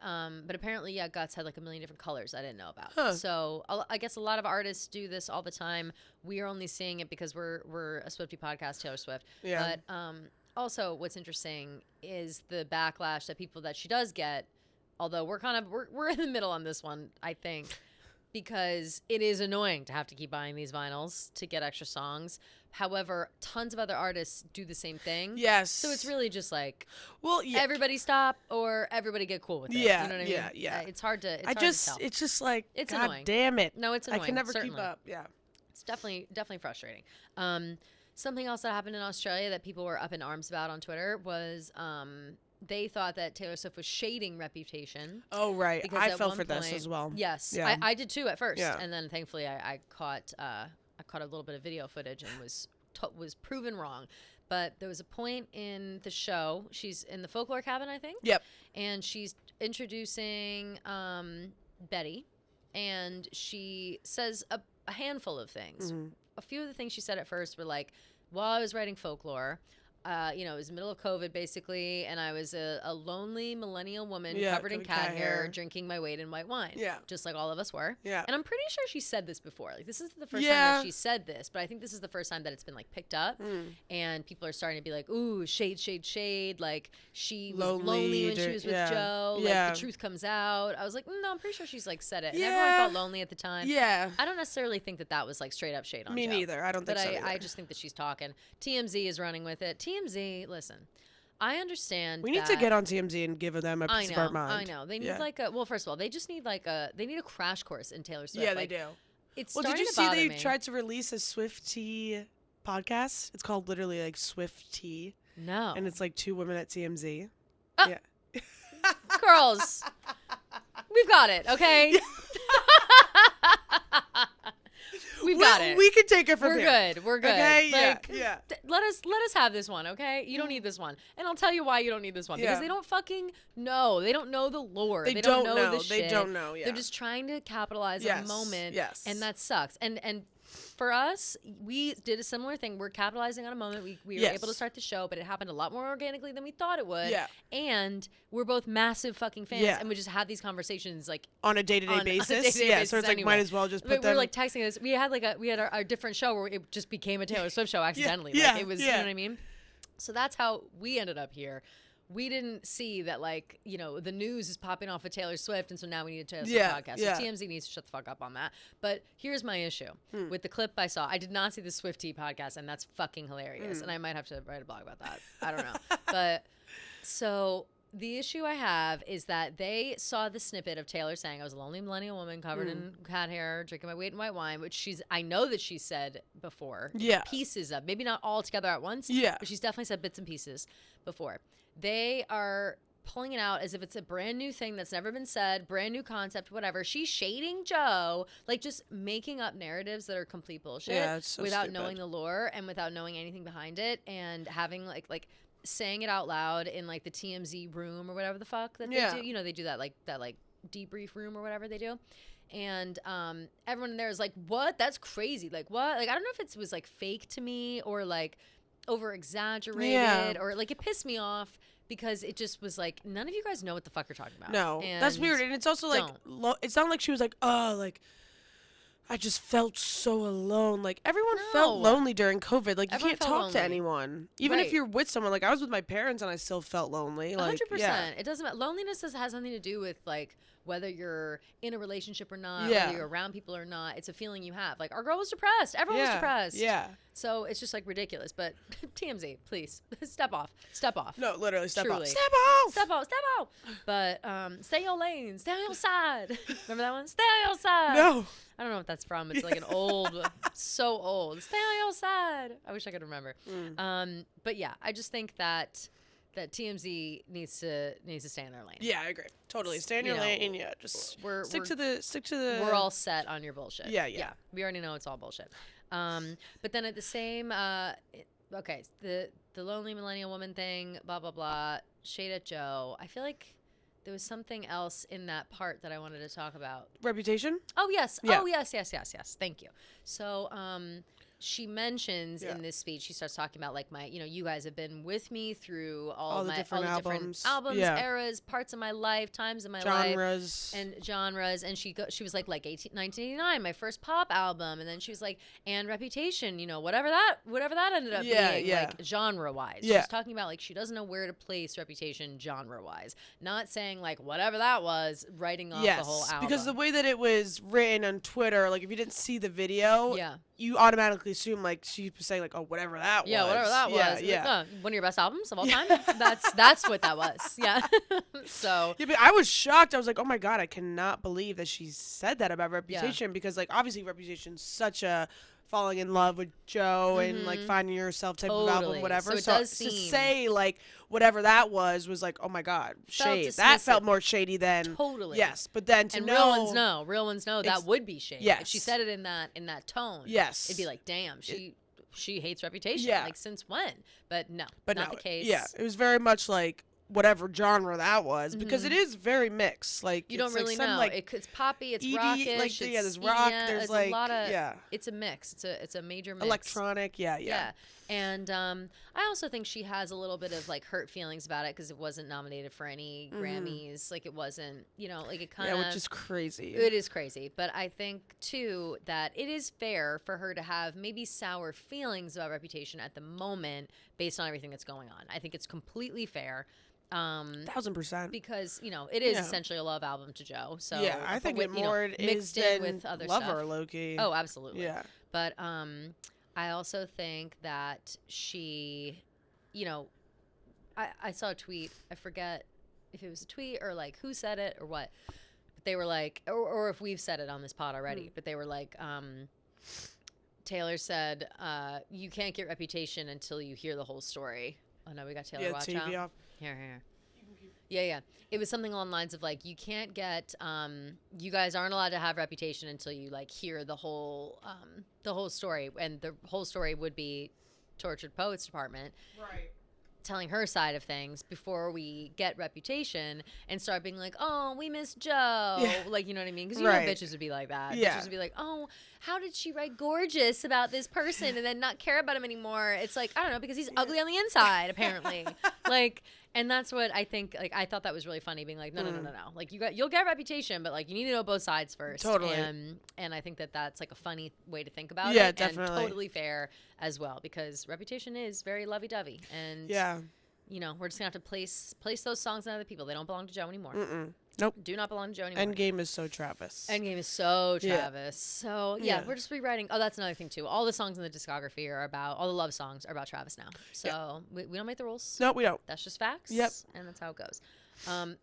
apparently, yeah, Guts had like a million different colors I didn't know about. Huh. So I guess a lot of artists do this all the time. We are only seeing it because we're a Swiftie podcast, Taylor Swift. Yeah. But also, what's interesting is the backlash that she does get. Although we're in the middle on this one, I think, because it is annoying to have to keep buying these vinyls to get extra songs. However, tons of other artists do the same thing. Yes. So it's really just like, well, yeah. Everybody stop or everybody get cool with it. Yeah, you know what I mean? Yeah. It's hard to. It's just like, it's God annoying. Damn it. No, it's annoying. I can never certainly. keep up. Yeah. It's definitely frustrating. Something else that happened in Australia that people were up in arms about on Twitter was they thought that Taylor Swift was shading Reputation. Oh, right. I fell for this as well. Yes. Yeah. I did too at first. Yeah. And then thankfully I caught a little bit of video footage and was proven wrong. But there was a point in the show, she's in the folklore cabin, I think. Yep. And she's introducing Betty. And she says a handful of things. A few of the things she said at first were like, while I was writing folklore, you know, it was the middle of COVID basically, and I was a lonely millennial woman Yeah, covered in cat hair, drinking my weight in white wine. Yeah. Just like all of us were. Yeah. And I'm pretty sure she said this before. Like, this is the first time Yeah. that she said this, but I think this is the first time that it's been like picked up, and people are starting to be like, ooh, shade, shade, shade. Like, she was lonely when she was with Joe. Like, the truth comes out. I was like, no, I'm pretty sure she's like said it. And everyone felt lonely at the time. Yeah. I don't necessarily think that that was like straight up shade on Me Joe. neither. I don't think so. But I just think that she's talking. TMZ is running with it. TMZ, listen, I understand. We need to get on TMZ and give them a piece of our mind. I know. They need like a, well, first of all, they just need like they need a crash course in Taylor Swift. Yeah, like, they do. It's Well, starting did you to see bother they me. tried to release a Swiftie podcast? It's called literally like Swiftie. No. And it's like 2 women at TMZ. Ah. Yeah. Girls, we've got it, okay? We've got it. We can take it from here. We're good. We're good. Okay? Like, Yeah. Let us have this one, okay? You don't need this one, and I'll tell you why you don't need this one, because they don't fucking know. They don't know the lore. They don't don't know know. the shit. They don't know. Yeah. They're just trying to capitalize on the moment. Yes. And that sucks. And for us, we did a similar thing. We're capitalizing on a moment. We were able to start the show, but it happened a lot more organically than we thought it would. Yeah. And we're both massive fucking fans, and we just have these conversations like on a day-to-day basis. day-to-day Yeah. basis So it's like anyway. might as well just put we were like texting this. We had our different show where it just became a Taylor Swift show accidentally. Yeah. Like it was, you know what I mean? So that's how we ended up here. We didn't see that, like, you know, the news is popping off of Taylor Swift, and so now we need a Taylor Swift podcast. So TMZ needs to shut the fuck up on that. But here's my issue with the clip I saw. I did not see the Swiftie podcast, and that's fucking hilarious. And I might have to write a blog about that. I don't know. But so the issue I have is that they saw the snippet of Taylor saying I was a lonely millennial woman covered in cat hair, drinking my weight in white wine, which I know that she said before. Yeah. Pieces of, maybe not all together at once. Yeah. But she's definitely said bits and pieces before. They are pulling it out as if it's a brand new thing that's never been said, brand new concept, whatever. She's shading Joe, like just making up narratives that are complete bullshit it's so without stupid. knowing the lore and without knowing anything behind it, and having like saying it out loud in like the TMZ room or whatever the fuck that they do. You know, they do that like debrief room or whatever they do. And everyone in there is like, what? That's crazy. Like, what? Like, I don't know if it was like fake to me or like over exaggerated or like it pissed me off because it just was like, none of you guys know what the fuck you're talking about. No, and that's weird. And it's also like, it's not like she was like, oh, like, I just felt so alone. Like, everyone felt lonely during COVID. Like, Everyone you can't felt talk lonely. to anyone. Even if Right. you're with someone. Like, I was with my parents and I still felt lonely. Like, 100%. It doesn't matter. Loneliness has nothing to do with like whether you're in a relationship or not, Yeah. whether you're around people or not. It's a feeling you have. Like, our girl was depressed. Everyone was depressed. Yeah. So it's just like ridiculous. But TMZ, please step off. Step off. No, literally, step Truly. off. Step off! Step out, step out. But stay in your lane, stay on your side. Remember that one? Stay on your side. No. I don't know what that's from. It's like an old, so old. Stay on your side. I wish I could remember. But yeah, I just think that TMZ needs to stay in their lane. Yeah, I agree. Totally. Stay in your lane. Yeah, just stick to the. We're all set on your bullshit. Yeah. We already know it's all bullshit. But then at the same, okay, the lonely millennial woman thing, blah blah blah, shade at Joe. I feel like there was something else in that part that I wanted to talk about. Reputation? Oh yes. Yeah. Oh yes. Thank you. So she mentions in this speech, she starts talking about like you guys have been with me through all the different albums, eras, parts of my life, times in my life, and genres. And she was like 1989, my first pop album, and then she was like, and Reputation, whatever that ended up being, like genre wise. Yeah. She's talking about like she doesn't know where to place Reputation genre wise, not saying like whatever that was, writing off the whole album. Because the way that it was written on Twitter, like if you didn't see the video, you automatically assume like she was saying like, oh, whatever that was. Yeah, whatever that was. Yeah. One of your best albums of all time. That's what that was. Yeah. So. Yeah, but I was shocked. I was like, oh my God, I cannot believe that she said that about Reputation because like obviously Reputation's such a falling in love with Joe and like finding yourself type of album, whatever. So it does seem to say like whatever that was like, oh my God, shade. That felt more shady than Yes, but then to know real ones know that would be shady. Yes. If she said it in that tone. Yes. It'd be like, damn, she hates Reputation. Yeah. Like since when? But no, not the case. Yeah, it was very much like whatever genre that was because it is very mixed. Like you don't really know. Like, it's poppy, it's rockish. Like there's rock. There's like a lot of. It's a mix. It's a major mix. Electronic. Yeah. And I also think she has a little bit of like hurt feelings about it because it wasn't nominated for any Grammys. Like it wasn't, like it kind of. Yeah, which is crazy. It is crazy. But I think too that it is fair for her to have maybe sour feelings about Reputation at the moment based on everything that's going on. I think it's completely fair. 1000%. Because it is essentially a love album to Joe. So yeah, I think it more mixed is in with other Lover, stuff. Loki. Oh, absolutely. Yeah, but I also think that she, I saw a tweet. I forget if it was a tweet or like who said it or what. But they were like, or if we've said it on this pod already. But they were like, Taylor said, "You can't get Reputation until you hear the whole story." Oh no, we got Taylor. Watch TV out. off. Here. Yeah. It was something along the lines of like, you can't get, you guys aren't allowed to have Reputation until you like hear the whole story, and the whole story would be Tortured Poets Department, right? Telling her side of things before we get Reputation and start being like, oh, we miss Joe. Yeah. Like, you know what I mean? Because bitches would be like that. Yeah. Bitches would be like, oh, how did she write Gorgeous about this person and then not care about him anymore? It's like, I don't know, because he's ugly on the inside, apparently. Like, and that's what I think, like, I thought that was really funny, being like, no. Like, you'll get Reputation, but, like, you need to know both sides first. Totally. And I think that that's, like, a funny way to think about it. Yeah, definitely. And totally fair as well, because Reputation is very lovey-dovey. And, we're just going to have to place those songs on other people. They don't belong to Joe anymore. Nope. Do not belong to Joe anymore. Endgame is so Travis. Endgame is so Travis. So, we're just rewriting. Oh, that's another thing, too. All the songs in the discography are about, all the love songs are about Travis now. So, we don't make the rules. No, we don't. That's just facts. Yep. And that's how it goes.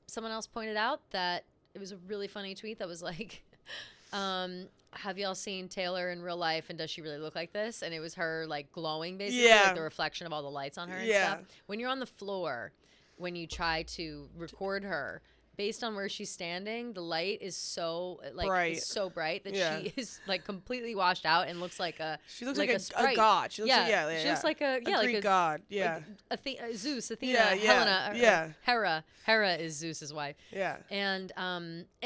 Someone else pointed out that it was a really funny tweet that was like, have y'all seen Taylor in real life, and does she really look like this? And it was her, like, glowing, basically, like the reflection of all the lights on her and stuff. When you're on the floor, when you try to record her, based on where she's standing, the light is so bright, that she is like completely washed out and looks like a. She looks like a god. She looks she looks like a Greek god. Yeah, like Zeus, Athena, Helena, Hera is Zeus's wife. Yeah, and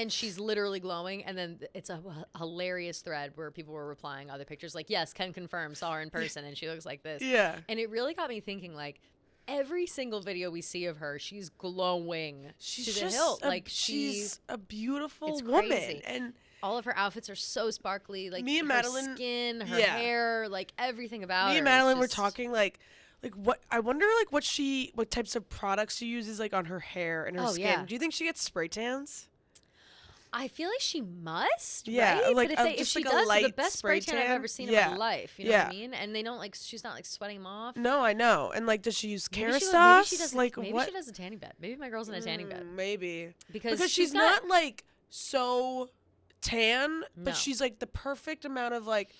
she's literally glowing. And then it's a hilarious thread where people were replying other pictures like, yes, can confirm, saw her in person, and she looks like this. Yeah, and it really got me thinking, like, every single video we see of her, she's glowing to the hilt. Like, she's a beautiful woman, crazy. And all of her outfits are so sparkly. Like, me and Madeline, skin, her hair, like everything about her. Me and Madeline were talking like what I wonder, like what types of products she uses, like on her hair and her skin. Yeah. Do you think she gets spray tans? I feel like she must, yeah, right? Like, but if she does, the best spray tan I've ever seen in my life. You know what I mean? And they don't, like, she's not, like, sweating them off. No, I know. And, like, does she use Kerastase? Maybe she does a tanning bed. Maybe my girl's in a tanning bed. Maybe. Because she's not, like, so tan, but she's, like, the perfect amount of, like,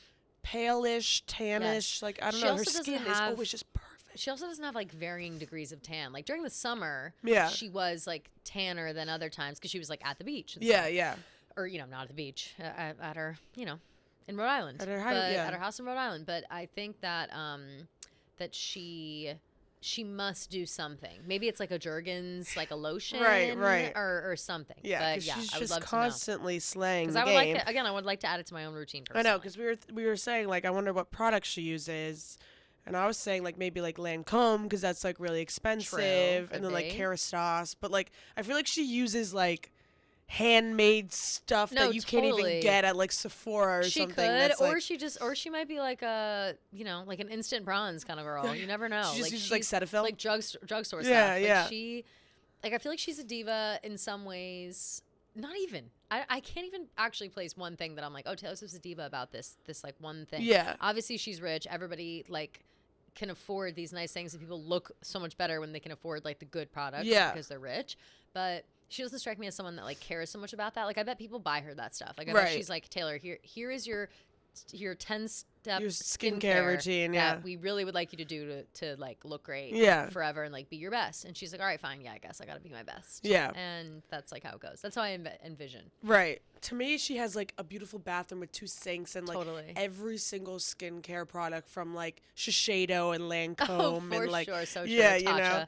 palish, tannish. Yes. Like, I don't know. Her skin is always just perfect. She also doesn't have, like, varying degrees of tan. Like, during the summer, she was, like, tanner than other times because she was, like, at the beach. Yeah. Or, not at the beach, at her, in Rhode Island. At her house in Rhode Island. But I think that that she must do something. Maybe it's like a Jergens, like a lotion, right, or something. Yeah, but she's just constantly slaying the game. I would like to add it to my own routine. Personally. I know, because we were saying, like, I wonder what products she uses. And I was saying, like, maybe, like, Lancome, because that's, like, really expensive. And then, like, Kerastase. But, like, I feel like she uses, like, handmade stuff that you can't even get at, like, Sephora or something. She could, or she might be like a, like an instant bronze kind of girl. You never know. She just uses, like, Cetaphil? Like drugstore stuff. Yeah. I feel like she's a diva in some ways. Not even. I can't even actually place one thing that I'm like, oh, Taylor Swift's a diva about this like one thing. Yeah. Obviously, she's rich. Everybody, like, can afford these nice things, and people look so much better when they can afford, like, the good products because they're rich. But she doesn't strike me as someone that, like, cares so much about that. Like, I bet people buy her that stuff. Like, I bet she's like, Taylor, here is your 10-step skincare routine. that we really would like you to do to like look great forever and like be your best. And she's like, all right, fine, I guess I gotta be my best. Yeah. And that's like how it goes. That's how I envision. Right. To me, she has like a beautiful bathroom with 2 sinks and like every single skincare product from like Shiseido and Lancome and like sure. So true. Yeah, Tatcha,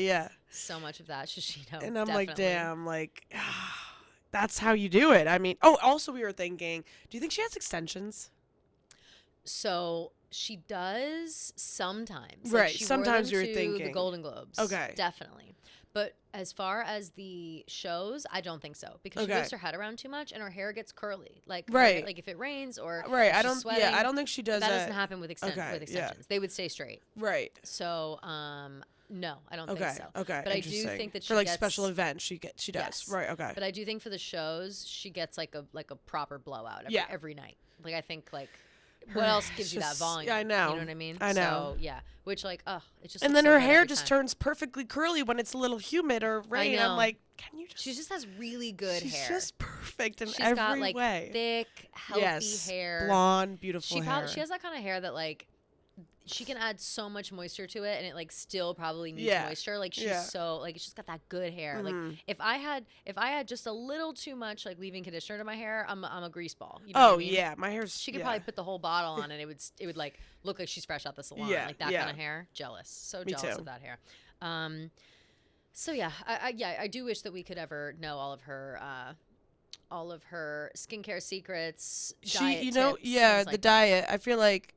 yeah. So much of that Shiseido. And I'm definitely. like, damn, like that's how you do it. I mean, also we were thinking, do you think she has extensions? So She does sometimes. Right, She sometimes wore you're them to thinking. the Golden Globes. Okay. Definitely. But as far as the shows, I don't think so because she Okay. moves her head around too much and her hair gets curly. Like Right. like if it rains or Right. if I she's don't. sweating, Yeah. I don't think she does that that. doesn't happen with Okay, yeah. extensions. They would stay straight. Right. So no, I don't Okay. think so. Okay. But I do interesting. think that she for like gets, special events, she does. Yes. Right. Okay. But I do think for the shows, she gets like a proper blowout Yeah. every night. Like I think like what else gives you that just- volume? yeah, I know. You know what I mean? I know. So yeah, which like it just And looks then so her good hair every just time. turns perfectly curly when it's a little humid or rain. I'm know. like, can you just? She just has really good she's hair. just perfect in She's every got like way. thick, healthy Yes. hair. Blonde, beautiful hair. She has that kind of hair that like she can add so much moisture to it and it like still probably needs Yeah. moisture. Like she's Yeah. so like she's got that good hair. Mhm. Like if I had just a little too much like leave-in conditioner to my hair, I'm a grease ball. You know what I mean? Yeah, my hair's. She could probably put the whole bottle on and it would like look like she's fresh out the salon. Yeah, Like that yeah. kind of hair. Jealous. So Me jealous too. of that hair. So yeah, I do wish that we could ever know all of her skincare secrets, diet you know, tips, yeah, things the like that. diet. I feel like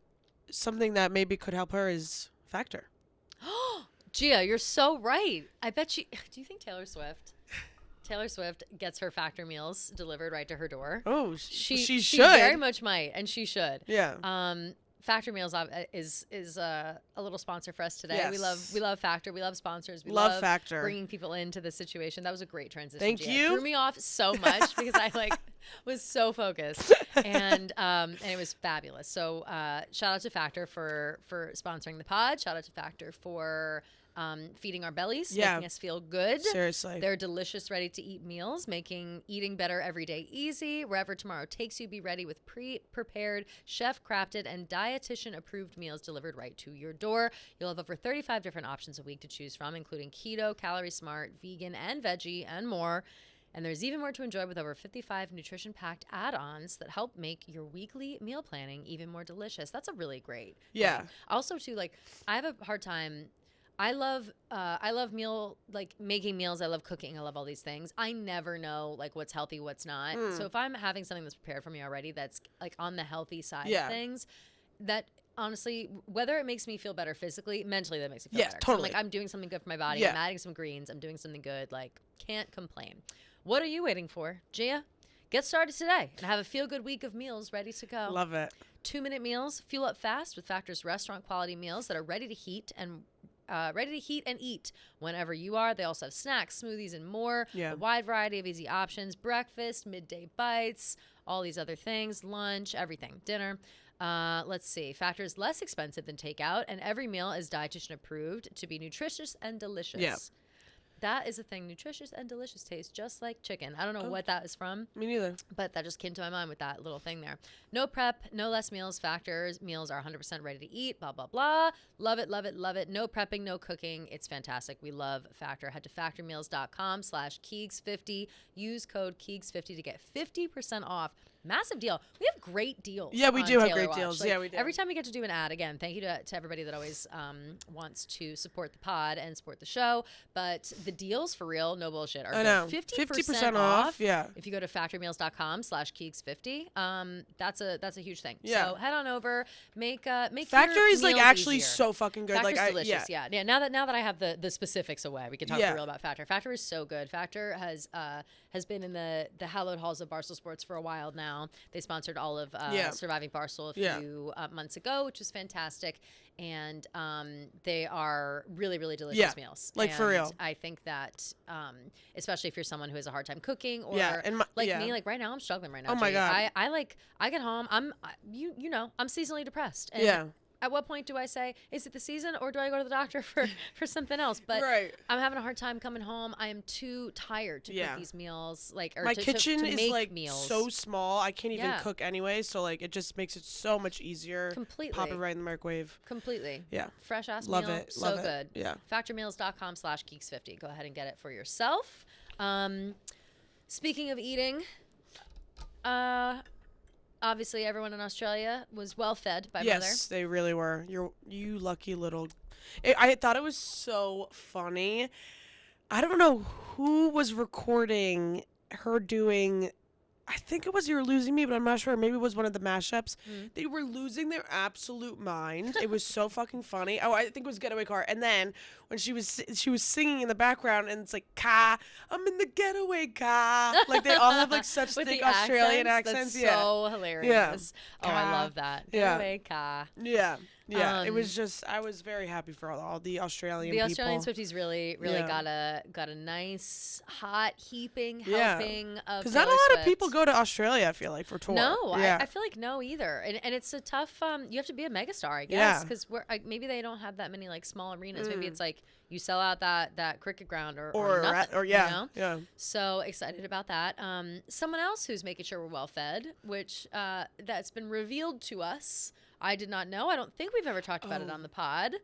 something that maybe could help her is Factor. Gia, you're so right. I bet do you think Taylor Swift gets her Factor meals delivered right to her door? Oh, She should. very much might, and she should. Yeah. Factor Meals is a little sponsor for us today. Yes. We love Factor. We love sponsors. We Love Factor. bringing people into this situation. That was a great transition. Thank Gia. you. It threw me off so much because I like was so focused and it was fabulous. So shout out to Factor for sponsoring the pod. Shout out to Factor for feeding our bellies, Yeah. making us feel good. Seriously. They're delicious, ready-to-eat meals, making eating better every day easy. Wherever tomorrow takes you, be ready with pre-prepared, chef-crafted, and dietitian-approved meals delivered right to your door. You'll have over 35 different options a week to choose from, including keto, calorie smart, vegan, and veggie, and more. And there's even more to enjoy with over 55 nutrition-packed add-ons that help make your weekly meal planning even more delicious. That's a really great Yeah. thing. Also, too, like, I have a hard time. I love making meals. I love cooking. I love all these things. I never know like what's healthy, what's not. So if I'm having something that's prepared for me already, that's like on the healthy side Yeah. of things, that honestly, whether it makes me feel better physically, mentally, that makes me feel Yeah, better. 'Cause totally. I'm like I'm doing something good for my body. Yeah. I'm adding some greens. I'm doing something good. Like can't complain. What are you waiting for, Gia? Get started today and have a feel-good week of meals ready to go. Love it. 2-minute meals. Fuel up fast with Factor's restaurant quality meals that are ready to heat and eat whenever you are. They also have snacks, smoothies, and more. Yeah. A wide variety of easy options: breakfast, midday bites, all these other things, lunch, everything, dinner. Let's see. Factor is less expensive than takeout, and every meal is dietitian approved to be nutritious and delicious. Yeah. That is a thing. Nutritious and delicious taste just like chicken. I don't know what that is from, Me neither. but that just came to my mind with that little thing there. No prep, no less meals. Factors meals are 100% ready to eat. Blah blah blah. Love it, love it, love it. No prepping, no cooking. It's fantastic. We love Factor. Head to factormeals.com/Keegs50. Use code Keegs50 to get 50% off. Massive deal. We have great deals. Yeah, we on do have Taylor great Watch. deals. Like, Yeah, we do. Every time we get to do an ad, again, thank you to everybody that always wants to support the pod and support the show. But the deals, for real, no bullshit, are I know. 50% off. Yeah. If you go to factormeals.com/Keegs50, that's a huge thing. Yeah. So head on over, make Factor your is like meals actually easier. so fucking good. Factor's like delicious. Yeah. Now that I have the specifics away, we can talk Yeah. for real about Factor. Factor is so good. Factor has been in the hallowed halls of Barstool Sports for a while now. They sponsored all of Surviving Barstool a few months ago, which was fantastic. And they are really, really delicious meals. Like, for real. I think that, especially if you're someone who has a hard time cooking or and me, like right now, I'm struggling right now. Oh my Jay. God. I get home, I'm seasonally depressed. And Yeah. At what point do I say, is it the season or do I go to the doctor for something else? But Right. I'm having a hard time coming home. I am too tired to cook these meals. Or my to kitchen to is make like meals. so small. I can't even Yeah. cook anyway. So like it just makes it so much easier. Completely. Pop it right in the microwave. Completely. Yeah. Fresh ass Love meal. it. So Love it. good. Yeah. Factormeals.com/Geeks50. Go ahead and get it for yourself. Speaking of eating, obviously everyone in Australia was well fed by Mother. Yes, they really were. You lucky little. I thought it was so funny. I don't know who was recording her doing I think it was You Were Losing Me, but I'm not sure. Maybe it was one of the mashups. Mm. They were losing their absolute mind. It was so fucking funny. Oh, I think it was Getaway Car. And then when she was singing in the background, and it's like, "Car, I'm in the getaway car." Like they all have like such With thick the Australian accents. That's Yeah. so hilarious. Oh, I Car. love that. Yeah. Getaway car. Yeah. Yeah. It was Um, just, I was very happy for all the Australian The people. Australian Swifties really Yeah. got a nice hot heaping Yeah. helping of Because not a Taylor lot of Swift. people go to Australia, I feel like, for tour. No, Yeah. I feel like no either, and it's a tough. You have to be a megastar, I Yeah. guess, because maybe they don't have that many like small arenas. Maybe Mm. it's like you sell out that cricket ground or or nothing. yeah. You know? Yeah. So excited about that. Someone else who's making sure we're well fed, which that's been revealed to us. I did not know. I don't think we've ever talked about it Oh. on the pod.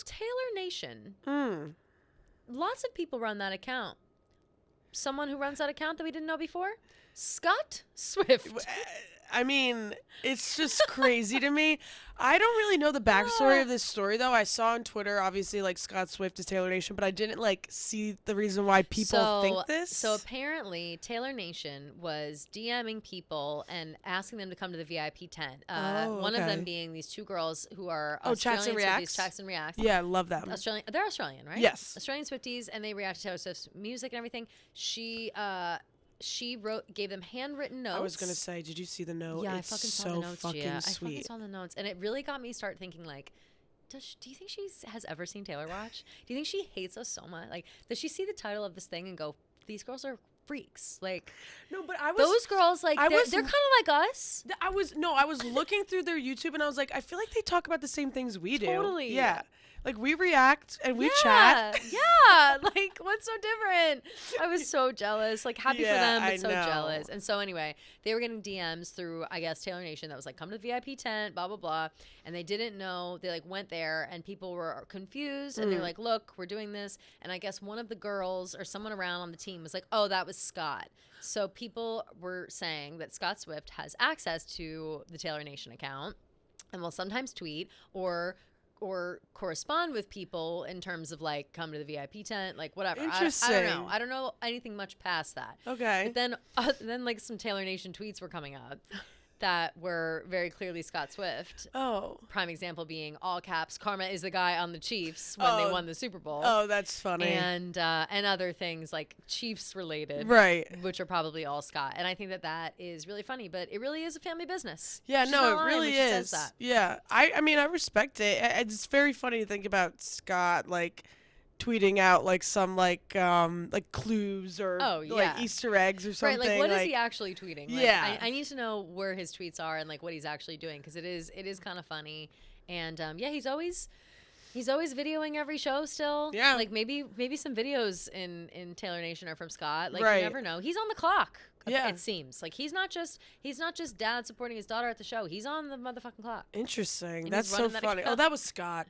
Taylor Nation. Hmm. Lots of people run that account. Someone who runs that account that we didn't know before? Scott Swift. I mean, it's just crazy to me. I don't really know the backstory of this story, though. I saw on Twitter, obviously, like Scott Swift is Taylor Nation, but I didn't like see the reason why people think this. So apparently, Taylor Nation was DMing people and asking them to come to the VIP tent. One of them okay. being these two girls who are Chats and Australian Swifties, Reacts? Chats and Reacts. Yeah, love them. They're Australian, right? Yes. Australian Swifties, and they react to Taylor Swift's music and everything. She gave them handwritten notes. I was gonna say, did you see the note? Yeah, It's I fucking so saw the notes, fucking Gia. I sweet. fucking saw the notes, and it really got me start thinking like, do you think she has ever seen Taylor Watch? Do you think she hates us so much? Like, does she see the title of this thing and go, "These girls are freaks"? Like, No, but I was those girls, like, I they're was- kind of like us. I was looking through their YouTube and I was like, I feel like they talk about the same things we do. Totally. Yeah. Like we react and we chat. Yeah. Like, what's so different? I was so jealous. Like, happy for Yeah, them, but I so know. jealous. And so anyway, they were getting DMs through, I guess, Taylor Nation that was like, come to the VIP tent, blah, blah, blah. And they didn't know. They like went there and people were confused and they're like, look, we're doing this. And I guess one of the girls or someone around on the team was like, oh, that was Scott. So people were saying that Scott Swift has access to the Taylor Nation account and will sometimes tweet or correspond with people in terms of like come to the VIP tent, like whatever. Interesting. I don't know. I don't know anything much past that. Okay. But then like some Taylor Nation tweets were coming up that were very clearly Scott Swift. Oh. Prime example being all caps, Karma is the guy on the Chiefs when they won the Super Bowl. Oh, that's funny. And other things like Chiefs related, Right. which are probably all Scott. And I think that is really funny, but it really is a family business. Yeah, She's no, not it lying really when she is. says that. Yeah, I mean, I respect it. It's very funny to think about Scott like tweeting out like some like clues or Oh, like yeah. Easter eggs or something. Right, like what is he actually tweeting? Like, Yeah. I need to know where his tweets are and like what he's actually doing because it is kind of funny. And yeah, he's always videoing every show still. Yeah. Like maybe some videos in Taylor Nation are from Scott. Like Right. you never know. He's on the clock. Yeah. It seems like he's not just dad supporting his daughter at the show. He's on the motherfucking clock. Interesting. And That's he's so running that funny. Oh, account. that was Scott.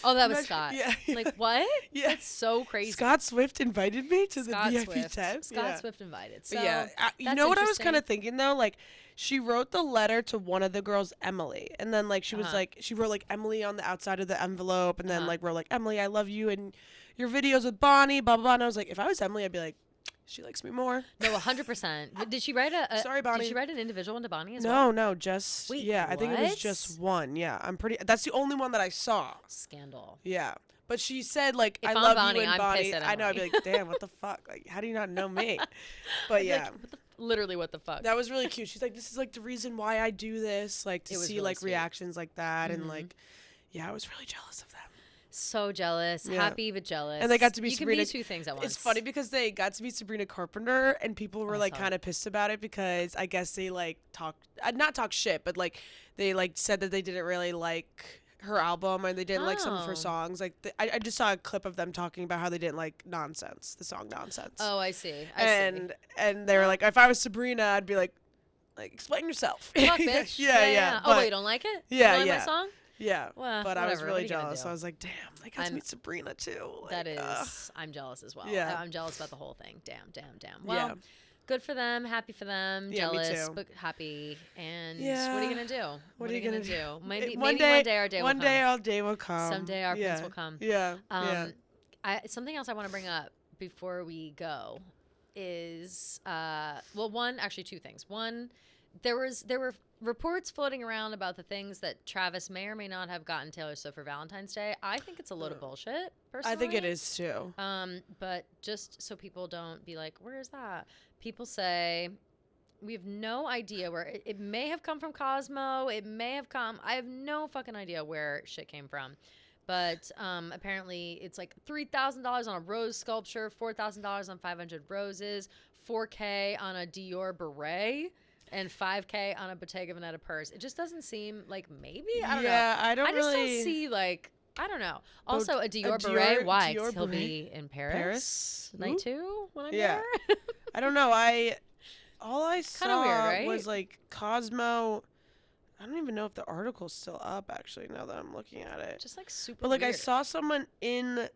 Oh, that was Not sure- Scott. Yeah. Like what? Yeah. That's so crazy. Scott Swift invited me to Scott the VIP Swift. tent. Scott Yeah. Swift invited. But So yeah, you that's know what I was interesting. kind of thinking though, like she wrote the letter to one of the girls, Emily, and then like she was like she wrote like Emily on the outside of the envelope, and then like wrote like Emily, I love you, and your videos with Bonnie, blah blah blah. And I was like, if I was Emily, I'd be like, she likes me more. No, 100%. Did she write Sorry, Bonnie. Did she write an individual into Bonnie as well? No, just Wait, yeah. I think it was what? just one. Yeah, I'm pretty. That's the only one that I saw. Scandal. Yeah. But she said like If I I'm love Bonnie, you and I'm Bonnie. pissed at I know. I'd be Emily. like, damn, what the fuck? Like, how do you not know me? But yeah. Like, literally, what the fuck? That was really cute. She's like, this is like the reason why I do this, like to It was see really like sweet. reactions like that, and Mhm. like, yeah, I was really jealous of them. So jealous, Yeah. happy but jealous. And they got to be You Sabrina- can be two things at once. It's funny because they got to meet Sabrina Carpenter, and people were like Awesome. kind of pissed about it because I guess they like not talk shit, but like they like said that they didn't really like her album and they didn't like some of her Oh. songs. Like I just saw a clip of them talking about how they didn't like Nonsense, the song Nonsense. Oh, I see. And they were like, if I was Sabrina, I'd be like explain yourself. Fuck, bitch. yeah. Oh, but- wait, you don't like it? Yeah, You don't like yeah. my song? Yeah, Well, but I was whatever. What are really you gonna jealous. do? I was like, damn, they got to I'm- meet Sabrina too. Like, That is, I'm jealous as well. Yeah. I'm jealous about the whole thing. Damn. Well, Yeah. good for them. Happy for them. Yeah, me jealous, too. but happy. And Yeah. what are you gonna do? What are you gonna do? Maybe one maybe day, one day our day will one come. day our day will come. Someday our yeah. prince will come. Yeah, yeah. Something else I want to bring up before we go. is well, one, actually two things. One, there were reports floating around about the things that Travis may or may not have gotten Taylor Swift for Valentine's Day. I think it's a load of bullshit, personally. I think it is too. But just so people don't be like, where is that? People say we have no idea where it may have come from Cosmo. It may have come. I have no fucking idea where shit came from. But apparently it's like $3,000 on a rose sculpture, $4,000 on 500 roses, $4K on a Dior beret, and $5K on a Bottega Veneta purse. It just doesn't seem like maybe. I don't know. Yeah, I just don't see like. I don't know. Also, a Dior beret. Why? Dior He'll beret? be in Paris night two when I'm Yeah. there. I don't know. All I saw weird, right? was like Cosmo. I don't even know if the article's still up, actually, now that I'm looking at it. Just like super But like weird. I saw someone in,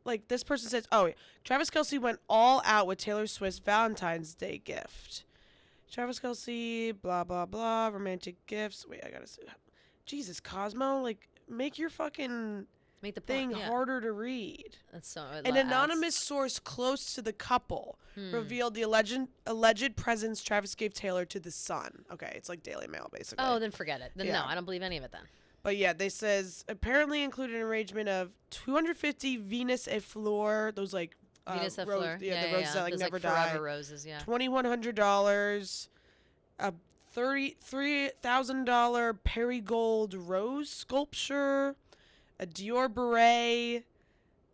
like this person says, oh, Travis Kelce went all out with Taylor Swift's Valentine's Day gift. Travis Kelce, blah, blah, blah, romantic gifts. Wait, I gotta see. Jesus, Cosmo, like make your fucking Make the thing point. Yeah. harder to read. That's so. An anonymous source close to the couple revealed the alleged presents Travis gave Taylor to the Sun. Okay, it's like Daily Mail, basically. Oh, then forget it. Then Yeah. no, I don't believe any of it then. But yeah, they says apparently included an arrangement of 250 Venus et Fleur, those like Venus et rose- Fleur. the roses that like Those, never forever die. roses, yeah. $2,100, a $33,000 Perigold rose sculpture, a Dior beret,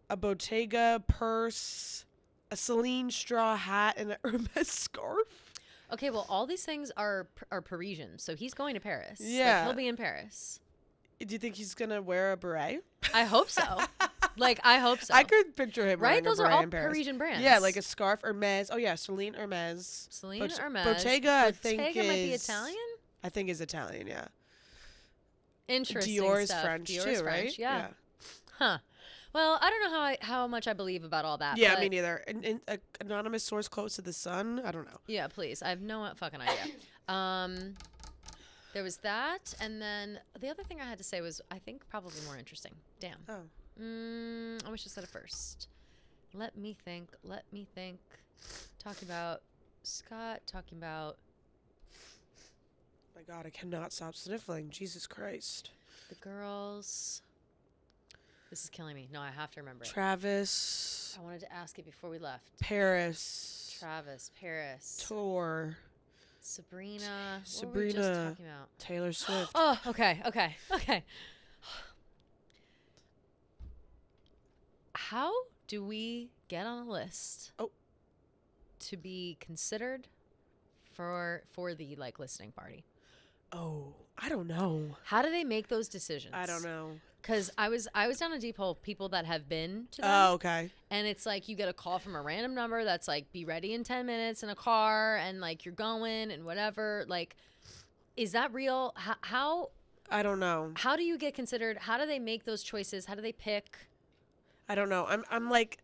a Bottega purse, a Celine straw hat, and an Hermes scarf. Okay, well, all these things are Parisian, so he's going to Paris. Like, Yeah. he'll be in Paris. Do you think he's gonna wear a beret? I hope so. I hope so. I could picture him Right? wearing Those a are beret all in Paris. Parisian brands. Yeah, like a scarf, Hermes. Oh yeah, Celine Hermes. Celine Hermes. Bottega, I think Bottega might be is Italian? I think is Italian. Yeah. Interesting Dior is stuff. French Dior too, is right? French, yeah. Huh. Well, I don't know how much I believe about all that. Yeah, but me neither. An anonymous source close to the Sun. I don't know. Yeah, please. I have no fucking idea. There was that, and then the other thing I had to say was, I think, probably more interesting. Damn. Oh. I wish I said it first. Let me think. Talking about Scott, talking about My God, I cannot stop sniffling. Jesus Christ. the girls. This is killing me. No, I have to remember it. Travis. I wanted to ask it before we left. Paris. Travis, Paris, Tour. Sabrina. What were we just talking about? Taylor Swift. Oh, okay. How do we get on a list to be considered for the like listening party? Oh, I don't know. How do they make those decisions? I don't know. Because I was down a deep hole of people that have been to them. Oh, okay. And it's like you get a call from a random number that's like, be ready in 10 minutes in a car, and like you're going and whatever. Like, is that real? How I don't know. How do you get considered? How do they make those choices? How do they pick? I don't know. I'm like,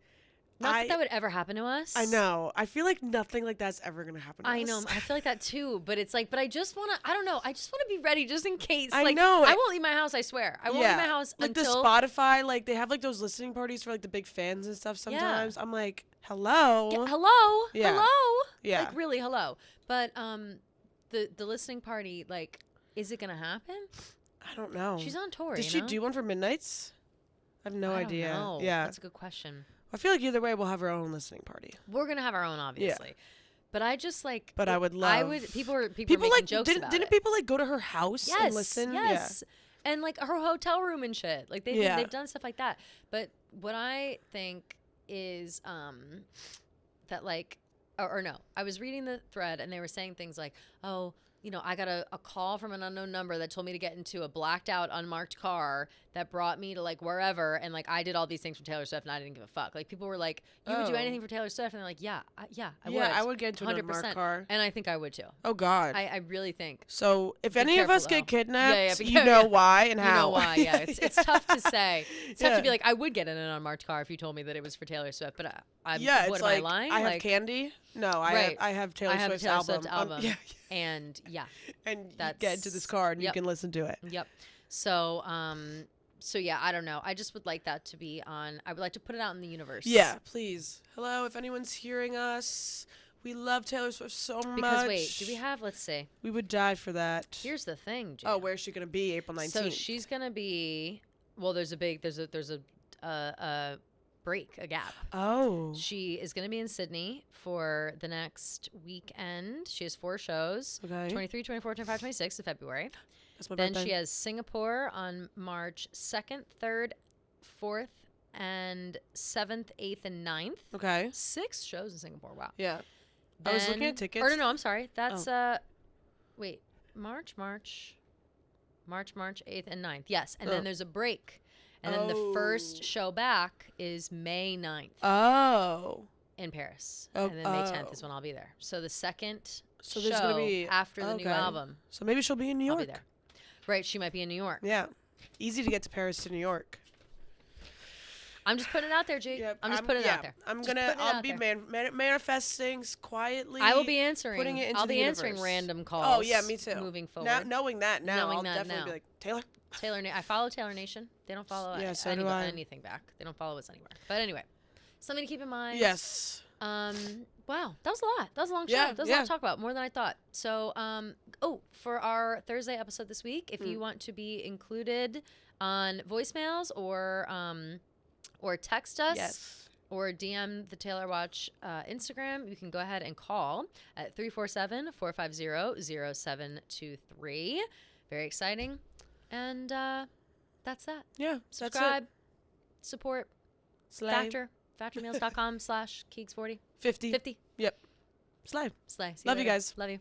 Not that would ever happen to us. I know. I feel like nothing like that's ever gonna happen to us. I know. I feel like that too. But it's like, but I just want to, I don't know. I just want to be ready just in case. I like, know. I won't leave my house, I swear. I won't leave my house like until. the Spotify, like they have like those listening parties for like the big fans and stuff sometimes. I'm like, hello. Hello. Yeah. Hello. Yeah. Like really, hello. But the listening party, like, is it going to happen? I don't know. She's on tour, Did you she know? do one for Midnights? I have no idea. Don't know. Yeah. That's a good question. I feel like either way we'll have our own listening party. We're going to have our own, obviously. But I just like. But I would love. People are making like jokes about didn't it. people like go to her house Yes, and listen? yes. And like her hotel room and shit. Like they've done stuff like that. But what I think is that like or no, I was reading the thread and they were saying things like, oh, you know, I got a call from an unknown number that told me to get into a blacked out, unmarked car that brought me to like wherever. And like, I did all these things for Taylor Swift and I didn't give a fuck. Like people were like, you would do anything for Taylor Swift. And they're like, I would. Yeah, I would get into an unmarked car. And I think I would too. Oh God. I really think. So if any of careful, us get though. kidnapped, Yeah, you know why and You how. know why, yeah. It's tough to say. It's tough Yeah. to be like, I would get in an unmarked car if you told me that it was for Taylor Swift. But It's what, like am I lying? I have like, candy. No, I have Taylor I have Swift's a Taylor album. Swift album. Yeah. And yeah. And you That's- get into this car and you yep. can listen to it. Yep. So, So yeah, I don't know. I just would like that to be on. I would like to put it out in the universe. Yeah, please. Hello, if anyone's hearing us, we love Taylor Swift so much. Because wait, do we have? Let's see. We would die for that. Here's the thing, Jan. Oh, where's she gonna be? April 19th. So she's gonna be. Well, there's a break, a gap. Oh. She is gonna be in Sydney for the next weekend. She has 4 shows. Okay. 23, 24, 25, 26 of February. That's my Then birthday. she has Singapore on March 2nd, 3rd, 4th, and 7th, 8th, and 9th. Okay. 6 shows in Singapore. Wow. Yeah. I was looking at tickets. Or no, I'm sorry. That's wait, March 8th and 9th. Yes, and then there's a break. And then the first show back is May 9th Oh. in Paris. Oh, And then May 10th is when I'll be there. So the second So show there's gonna be after the new okay. album, So maybe she'll be in New I'll York. be there. Right, she might be in New York. Yeah. Easy to get to Paris to New York. I'm just putting it out there, G. Yep, I'm just putting it out there. I'm Just gonna. putting it I'll out be there. manifesting quietly. I will be answering. putting it into I'll the be answering universe. random calls. Oh yeah, me too. Moving forward. Now, knowing that now, Knowing I'll that definitely now. be like Taylor. I follow Taylor Nation. They don't follow Yeah, so do I. anything back. They don't follow us anywhere. But anyway, something to keep in mind. Yes. Wow, that was a lot. That was a long show. Yeah, That was a lot to talk about, more than I thought. So, for our Thursday episode this week, if you want to be included on voicemails or text us. Yes. Or DM the Taylor Watch Instagram. You can go ahead and call at 347-450-0723. Very exciting. And that's that. Yeah. Subscribe, support, Slay. Factor, factormeals.com/Keeks40. 50. 50. Yep. Slay. Slay. See Love you later. guys. Love you.